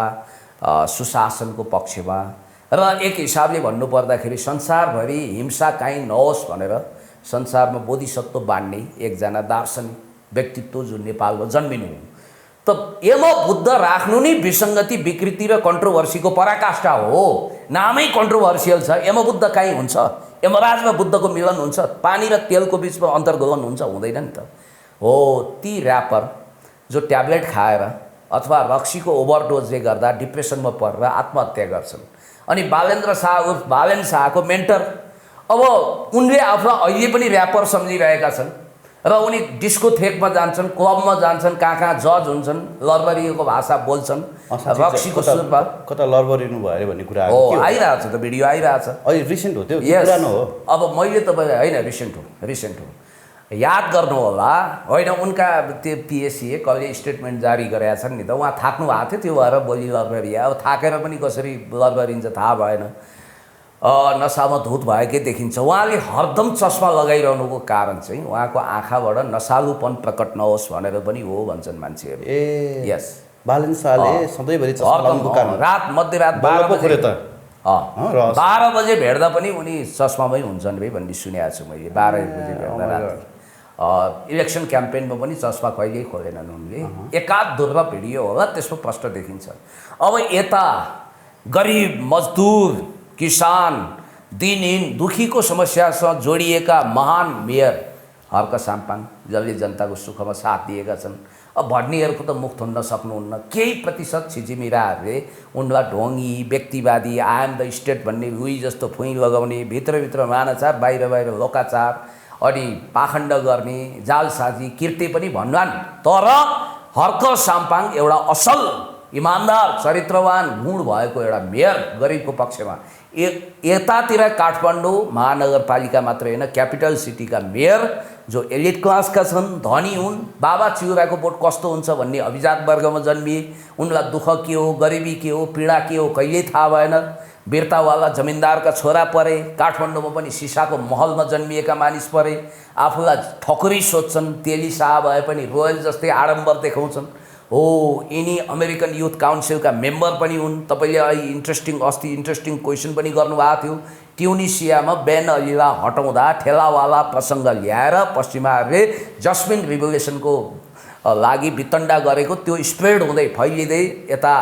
सुशासनको पक्षमा र एक हिसाबले भन्नुपर्दाखेरि संसारभरि हिंसा काहीँ नहोस् भनेर संसारमा बोधिसत्व बाँड्ने एकजना दार्शनिक व्यक्तित्व जो नेपालमा जन्मिनु हो। त यम बुद्ध राख्नु नै विसङ्गति, विकृति र कन्ट्रोभर्सीको पराकाष्ठा हो। नामै कन्ट्रोभर्सियल छ। यम बुद्ध काहीँ हुन्छ? यमराज र बुद्धको मिलन हुन्छ? पानी र तेलको बिचमा अन्तर्गलन हुन्छ? हुँदैन नि त। हो, ती ऱ्यापर जो ट्याब्लेट खाएर अथवा रक्सीको ओभरडोजले गर्दा डिप्रेसनमा परेर आत्महत्या गर्छन्। अनि बालेन्द्र शाह उर्फ बालेन शाहको मेन्टर, अब उनले आफूलाई अहिले पनि ऱ्यापर सम्झिरहेका छन् र उनी डिस्कोथेकमा जान्छन्, क्लबमा जान्छन्, कहाँ जज हुन्छन्, लरबरीको भाषा बोल्छन्, रक्सीको सुरमा। कता लरबरिनु भयो अरे भन्ने कुरा हो, आइरहेछ त, भिडियो आइरहेछ। अहिले रिसेन्ट हो त्यो, पुरानो हो? अब मैले तपाईँलाई होइन, रिसेन्ट हो याद गर्नु होला। होइन, उनका त्यो पिएससीए कहिले स्टेटमेन्ट जारी गरेका छन् नि त, उहाँ थाक्नु भएको थियो, त्यो भएर बोली लरबरी। अब थाकेर पनि कसरी लरबरिन्छ थाहा भएन। नसामा धुत भएकै देखिन्छ। उहाँले हरदम चस्मा लगाइरहनुको कारण चाहिँ उहाँको आँखाबाट नसालुपन प्रकट नहोस् भनेर पनि हो भन्छन् मान्छेहरू। यस, बालेन शाहले सधैँभरि चस्मा लगाउनुको कारण रात मध्यरात 12 बजे 12 बजे भेट्दा पनि उनी चस्मामै हुन्छन् रे भन्ने सुनेको छु मैले। 12 बजे भेट्दा राति इलेक्सन क्याम्पेनमा पनि चस्मा कहिल्यै खोलेनन् उनले। एकाध दुर्लभ भिडियो होला, त्यसमा प्रष्ट देखिन्छ। अब यता गरिब मजदुर, किसान, दिनहीन दुखीको समस्यासँग जोडिएका महान मेयर हर्क साम्पाङ, जसले जनताको सुखमा साथ दिएका छन्। अब भड्नीहरूको त मुख थुन्न सक्नुहुन्न। केही प्रतिशत छिचिमिराहरूले उनलाई ढोङ्गी, व्यक्तिवादी, आई एम द स्टेट भन्ने लुई जस्तो फुइँ लगाउने, भित्रभित्र मानाचार, बाहिर लोकाचार, अनि पाखण्ड गर्ने, जालसाजी, कृत्य पनि भन्लान्। तर हर्क साम्पाङ एउटा असल, इमान्दार, चरित्रवान, गुण भएको एउटा मेयर, गरिबको पक्षमा। यतातिर काठमाडौँ महानगरपालिका मात्र होइन, क्यापिटल सिटीका मेयर जो एलिट क्लासका छन्, धनी हुन्, बाबा चिउराको बोट कस्तो हुन्छ भन्ने अभिजात वर्गमा जन्मिए। उनलाई दुःख के हो, गरिबी के हो, पीडा के हो कहिल्यै थाहा भएन। बिर्तावाला जमिनदारका छोरा परे। काठमाडौँमा पनि सिसाको महलमा जन्मिएका मानिस परे। आफूलाई ठकुरी सोध्छन्, तेली शाह भए पनि रोयल जस्तै आडम्बर देखाउँछन्। हो, यिनी अमेरिकन युथ काउन्सिलका मेम्बर पनि हुन्। तपाईँले अहिले अस्ति इन्ट्रेस्टिङ क्वेसन पनि गर्नुभएको थियो। ट्युनिसियामा बेन अलीलाई हटाउँदा ठेलावाला प्रसङ्ग ल्याएर पश्चिमाहरूले जस्मिन रिभोल्युसनको लागि वितण्डा गरेको त्यो स्प्रेड हुँदै फैलिँदै यता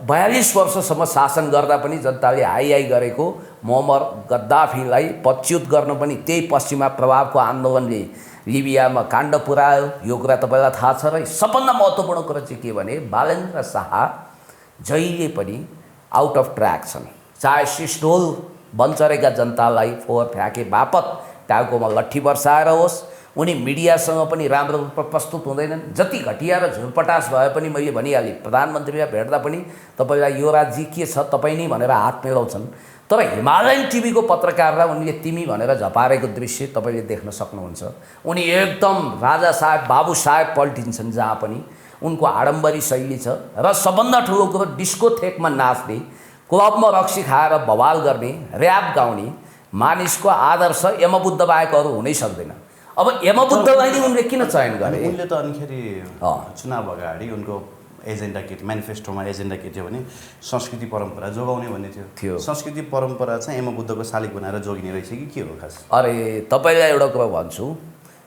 42 वर्षसम्म शासन गर्दा पनि जनताले हाई गरेको मोहम्मद गद्दाफीलाई पदच्युत गर्न पनि त्यही पश्चिमा प्रभावको आन्दोलनले लिबियामा काण्ड पुऱ्यायो, यो कुरा तपाईँलाई थाहा छ। र सबभन्दा महत्त्वपूर्ण कुरा चाहिँ के भने बालेन्द्र शाह जहिले पनि आउट अफ ट्र्याक छन्। चाहे सिस्टोल बन्चरेका जनतालाई फोहोर फ्याँके बापत टाउकोमा लट्ठी बर्साएर होस्, उनी मिडियासँग पनि राम्रो रूपमा प्रस्तुत हुँदैनन्। जति घटिया र झुलपटास भए पनि मैले भनिहालेँ, प्रधानमन्त्रीलाई भेट्दा पनि तपाईँलाई यो राज्य के छ तपाईँ नै भनेर हात मिलाउँछन्। तर हिमालयन टिभीको पत्रकारलाई उनले तिमी भनेर झपारेको दृश्य तपाईँले देख्न सक्नुहुन्छ। उनी एकदम राजा साहेब बाबु साहेब पल्टिन्छन् जहाँ पनि। उनको आडम्बरी शैली छ र सबभन्दा ठुलो कुरो डिस्कोथेकमा नाच्ने, क्लबमा रक्सी खाएर बवाल गर्ने, र्याप गाउने मानिसको आदर्श यमबुद्ध बाहेक अरू हुनै सक्दैन। अब यमबुद्धलाई नै उनले किन चयन गरे? उनले त अनिखेरि चुनाव अगाडि उनको एजेन्डा के थियो, म्यानिफेस्टोमा एजेन्डा के थियो भने संस्कृति परम्परा जोगाउने भन्ने थियो। संस्कृति परम्परा चाहिँ यमबुद्धको शालिग बनाएर जोगिने रहेछ कि के हो खास? अरे तपाईँलाई एउटा कुरा भन्छु,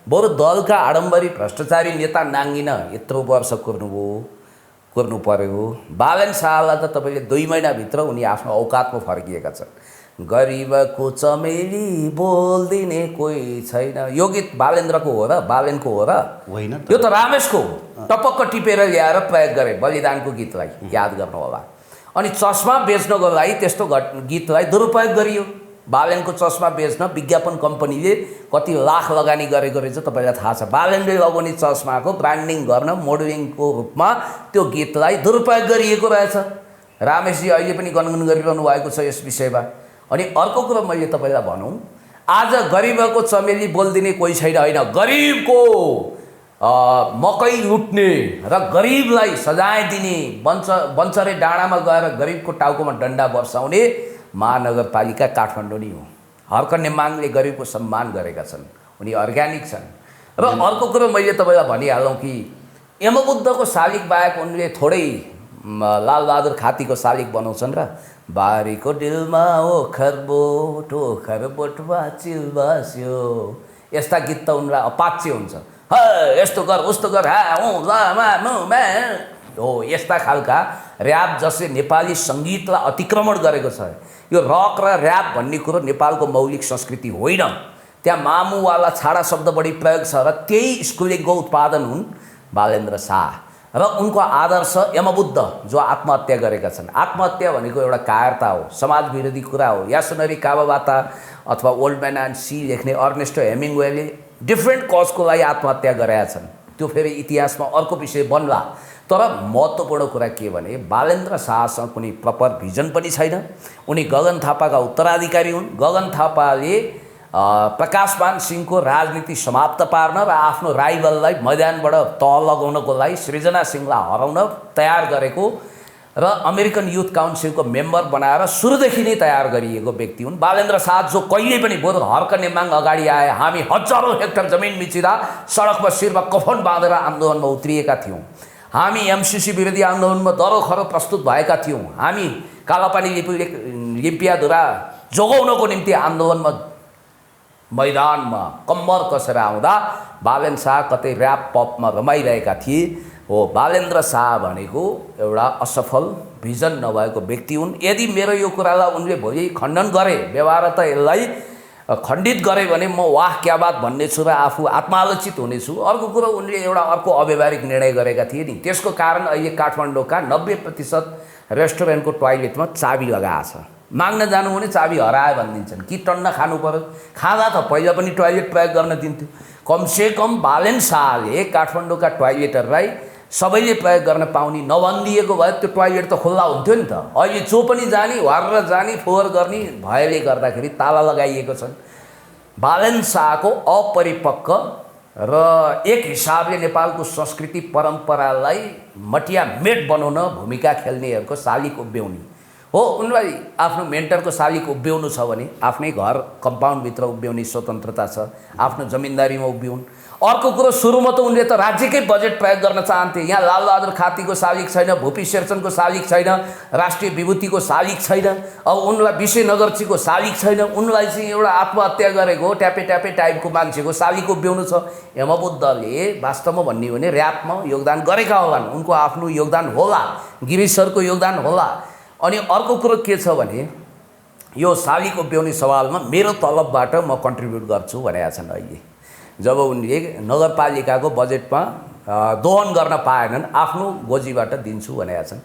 बरु दलका आडम्बरी भ्रष्टाचारी नेता नाङ्गिन यत्रो वर्ष कुर्नु पर्यो। बालेन शाहलाई त तपाईँले 2 महिनाभित्र उनी आफ्नो औकातमा फर्किएका छन्। गरिबको चमेली बोल्दिने कोही छैन, यो गीत बालेन्द्रको हो र बालेनको हो र होइन? यो त रामेशको हो। टपक्क टिपेर ल्याएर प्रयोग गरे बलिदानको गीतलाई, याद गर्नु होला। अनि चस्मा बेच्नको लागि त्यस्तो गीतलाई दुरुपयोग गरियो। बालेनको चस्मा बेच्न विज्ञापन कम्पनीले कति लाख लगानी गरेको रहेछ तपाईँलाई थाहा छ। बालेनले लगाउने चस्माको ब्रान्डिङ गर्न मोडलिङको रूपमा त्यो गीतलाई दुरुपयोग गरिएको रहेछ। रामेशजी अहिले पनि गनगन गरिरहनु भएको छ यस विषयमा। अनि अर्को कुरो मैले तपाईँलाई भनौँ, आज गरिबको चमेली बोलिदिने कोही छैन होइन, गरिबको मकै लुट्ने र गरिबलाई सजाय दिने, बन्चरे डाँडामा गएर गरिबको टाउकोमा डन्डा बर्साउने महानगरपालिका काठमाडौँ नै हो। हर्क नेमाङले गरिबको सम्मान गरेका छन्, उनी अर्ग्यानिक छन्। र अर्को कुरो मैले तपाईँलाई भनिहालौँ कि यमबुद्धको शालिग बाहेक उनले थोरै लालबहादुर खातीको शालिग बनाउँछन् र बारीको डिलमा ओखर बोटमा चिल बस्यो, यस्ता गीत त उनलाई अपाच्य हुन्छ। यस्तो कर उस्तो कर हो, यस्ता खालका र्याप जसले नेपाली सङ्गीतलाई अतिक्रमण गरेको छ। यो रक र र्याप भन्ने कुरो नेपालको मौलिक संस्कृति होइन। त्यहाँ मामुवाला छाडा शब्द बढी प्रयोग छ र त्यही स्कुलिङको उत्पादन हुन् बालेन्द्र शाह र उनको आदर्श यमबुद्ध जो आत्महत्या गरेका छन्। आत्महत्या भनेको एउटा कायरता हो, समाज विरोधी कुरा हो। यासुनरी कावाबाता अथवा ओल्ड म्यान एन्ड सी लेख्ने अर्नेस्टो हेमिङवेले डिफ्रेन्ट कजको लागि आत्महत्या गरेका छन्। त्यो फेरि इतिहासमा अर्को विषय बन्ला। तर महत्त्वपूर्ण कुरा के भने बालेन्द्र शाहसँग कुनै प्रपर भिजन पनि छैन। उनी गगन थापाका उत्तराधिकारी हुन्। गगन थापाले प्रकाशमान सिंहको राजनीति समाप्त पार्न र आफ्नो राइभललाई मैदानबाट तह लगाउनको लागि सृजना सिंहलाई हराउन तयार गरेको र अमेरिकन युथ काउन्सिलको मेम्बर बनाएर सुरुदेखि नै तयार गरिएको व्यक्ति हुन् बालेन्द्र शाह, जो कहिले पनि बरु हर्क नेमाङ अगाडि आए हामी हजारौँ हेक्टर जमिन मिचिँदा सडकमा शिरमा कफन बाँधेर आन्दोलनमा उत्रिएका थियौँ। हामी एमसिसी विरोधी आन्दोलनमा दरो खरो प्रस्तुत भएका थियौँ। हामी कालापानी लिम्पियाधुरा जोगाउनको निम्ति आन्दोलनमा मैदानमा कम्मर कसेर आउँदा बालेन शाह कतै र्याप पपमा रमाइरहेका थिए। हो, बालेन्द्र शाह भनेको एउटा असफल भिजन नभएको व्यक्ति हुन्। यदि मेरो यो कुरालाई उनले भोलि खण्डन गरे, व्यवहार त यसलाई खण्डित गरे भने म वाह क्या बात भन्नेछु र आफू आत्मालोचित हुनेछु। अर्को कुरो, उनले एउटा अर्को अव्यवहारिक निर्णय गरेका थिए नि, त्यसको कारण अहिले काठमाडौँका 90% रेस्टुरेन्टको टोयलेटमा चाबी लगाएको छ। माग्न जानु भने चाबी हरायो भनिदिन्छन् कि टन्न खानु पर्यो। खाँदा त पहिला पनि टोयलेट प्रयोग गर्न दिन्थ्यो। कमसेकम बालेन शाहले काठमाडौँका टोयलेटहरूलाई सबैले प्रयोग गर्न पाउने नभनिदिएको भए त्यो टोयलेट त खुल्ला हुन्थ्यो नि त। अहिले जो पनि जाने वारेर जाने फोहोर गर्ने भएले गर्दाखेरि ताला लगाइएको छन्। बालेन शाहको अपरिपक्व र एक हिसाबले नेपालको संस्कृति परम्परालाई मटिया मेट बनाउन भूमिका खेल्नेहरूको शालिग उभ्याउने हो। उनलाई आफ्नो मेन्टरको शालिग उभ्याउनु छ भने आफ्नै घर कम्पाउन्डभित्र उभ्याउने स्वतन्त्रता छ, आफ्नो जमिनदारीमा उभ्याउन्। अर्को कुरो, सुरुमा त उनले त राज्यकै बजेट प्रयोग गर्न चाहन्थे। यहाँ लालबहादुर खातीको शालिग छैन, भूपी शेरचनको शालिग छैन, राष्ट्रिय विभूतिको शालिग छैन, अब उनलाई विशेनगरजीको शालिग छैन। उनलाई चाहिँ एउटा आत्महत्या गरेको ट्यापे टाइपको मान्छेको शालिग उभ्याउनु छ। यमबुद्धले वास्तवमा भन्ने हो भने र्यापमा योगदान गरेका होलान्, उनको आफ्नो योगदान होला, गिरीश सरको योगदान होला। अनि अर्को कुरो के छ भने यो शालिग उभ्याउने सवालमा मेरो तलबबाट म कन्ट्रिब्युट गर्छु भनेका छन् अहिले। जब उनले नगरपालिकाको बजेटमा दोहन गर्न पाएनन्, आफ्नो गोजीबाट दिन्छु भनेका छन्।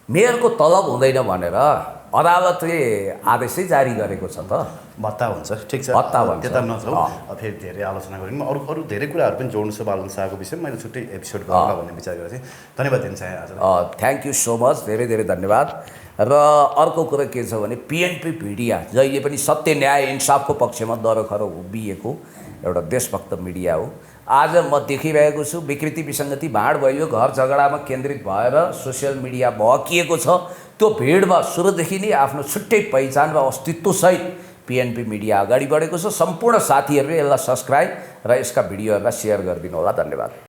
मेयरको तलब हुँदैन भनेर अदालतले आदेशै जारी गरेको छ त। भत्ता हुन्छ, ठिक छ, भत्ता भन्छ। त्यता नजाउँ, फेरि धेरै आलोचना गऱ्यौँ। अरू धेरै कुराहरू पनि जोड्नु छ बालन शाहको विषयमा, मैले छुट्टै एपिसोड गरौँला भन्ने विचार गरेको थिएँ। धन्यवाद दिन चाहे आज। थ्याङ्क यू सो मच, धेरै धेरै धन्यवाद। र अर्को कुरा के छ भने पिएनपी मिडिया जहिले पनि सत्य न्याय इन्साफको पक्षमा दरखर उभिएको एउटा देशभक्त मिडिया हो। आज म देखिरहेको छु विकृति विसङ्गति भाँड भयो, घर झगडामा केन्द्रित भएर सोसियल मिडिया बहकिएको छ। त्यो भिडमा सुरुदेखि नै आफ्नो छुट्टै पहिचान र अस्तित्वसहित पिएनपी मिडिया अगाडि बढेको छ। सम्पूर्ण साथीहरूले यसलाई सब्सक्राइब र यसका भिडियोहरूलाई सेयर गरिदिनु होला। धन्यवाद।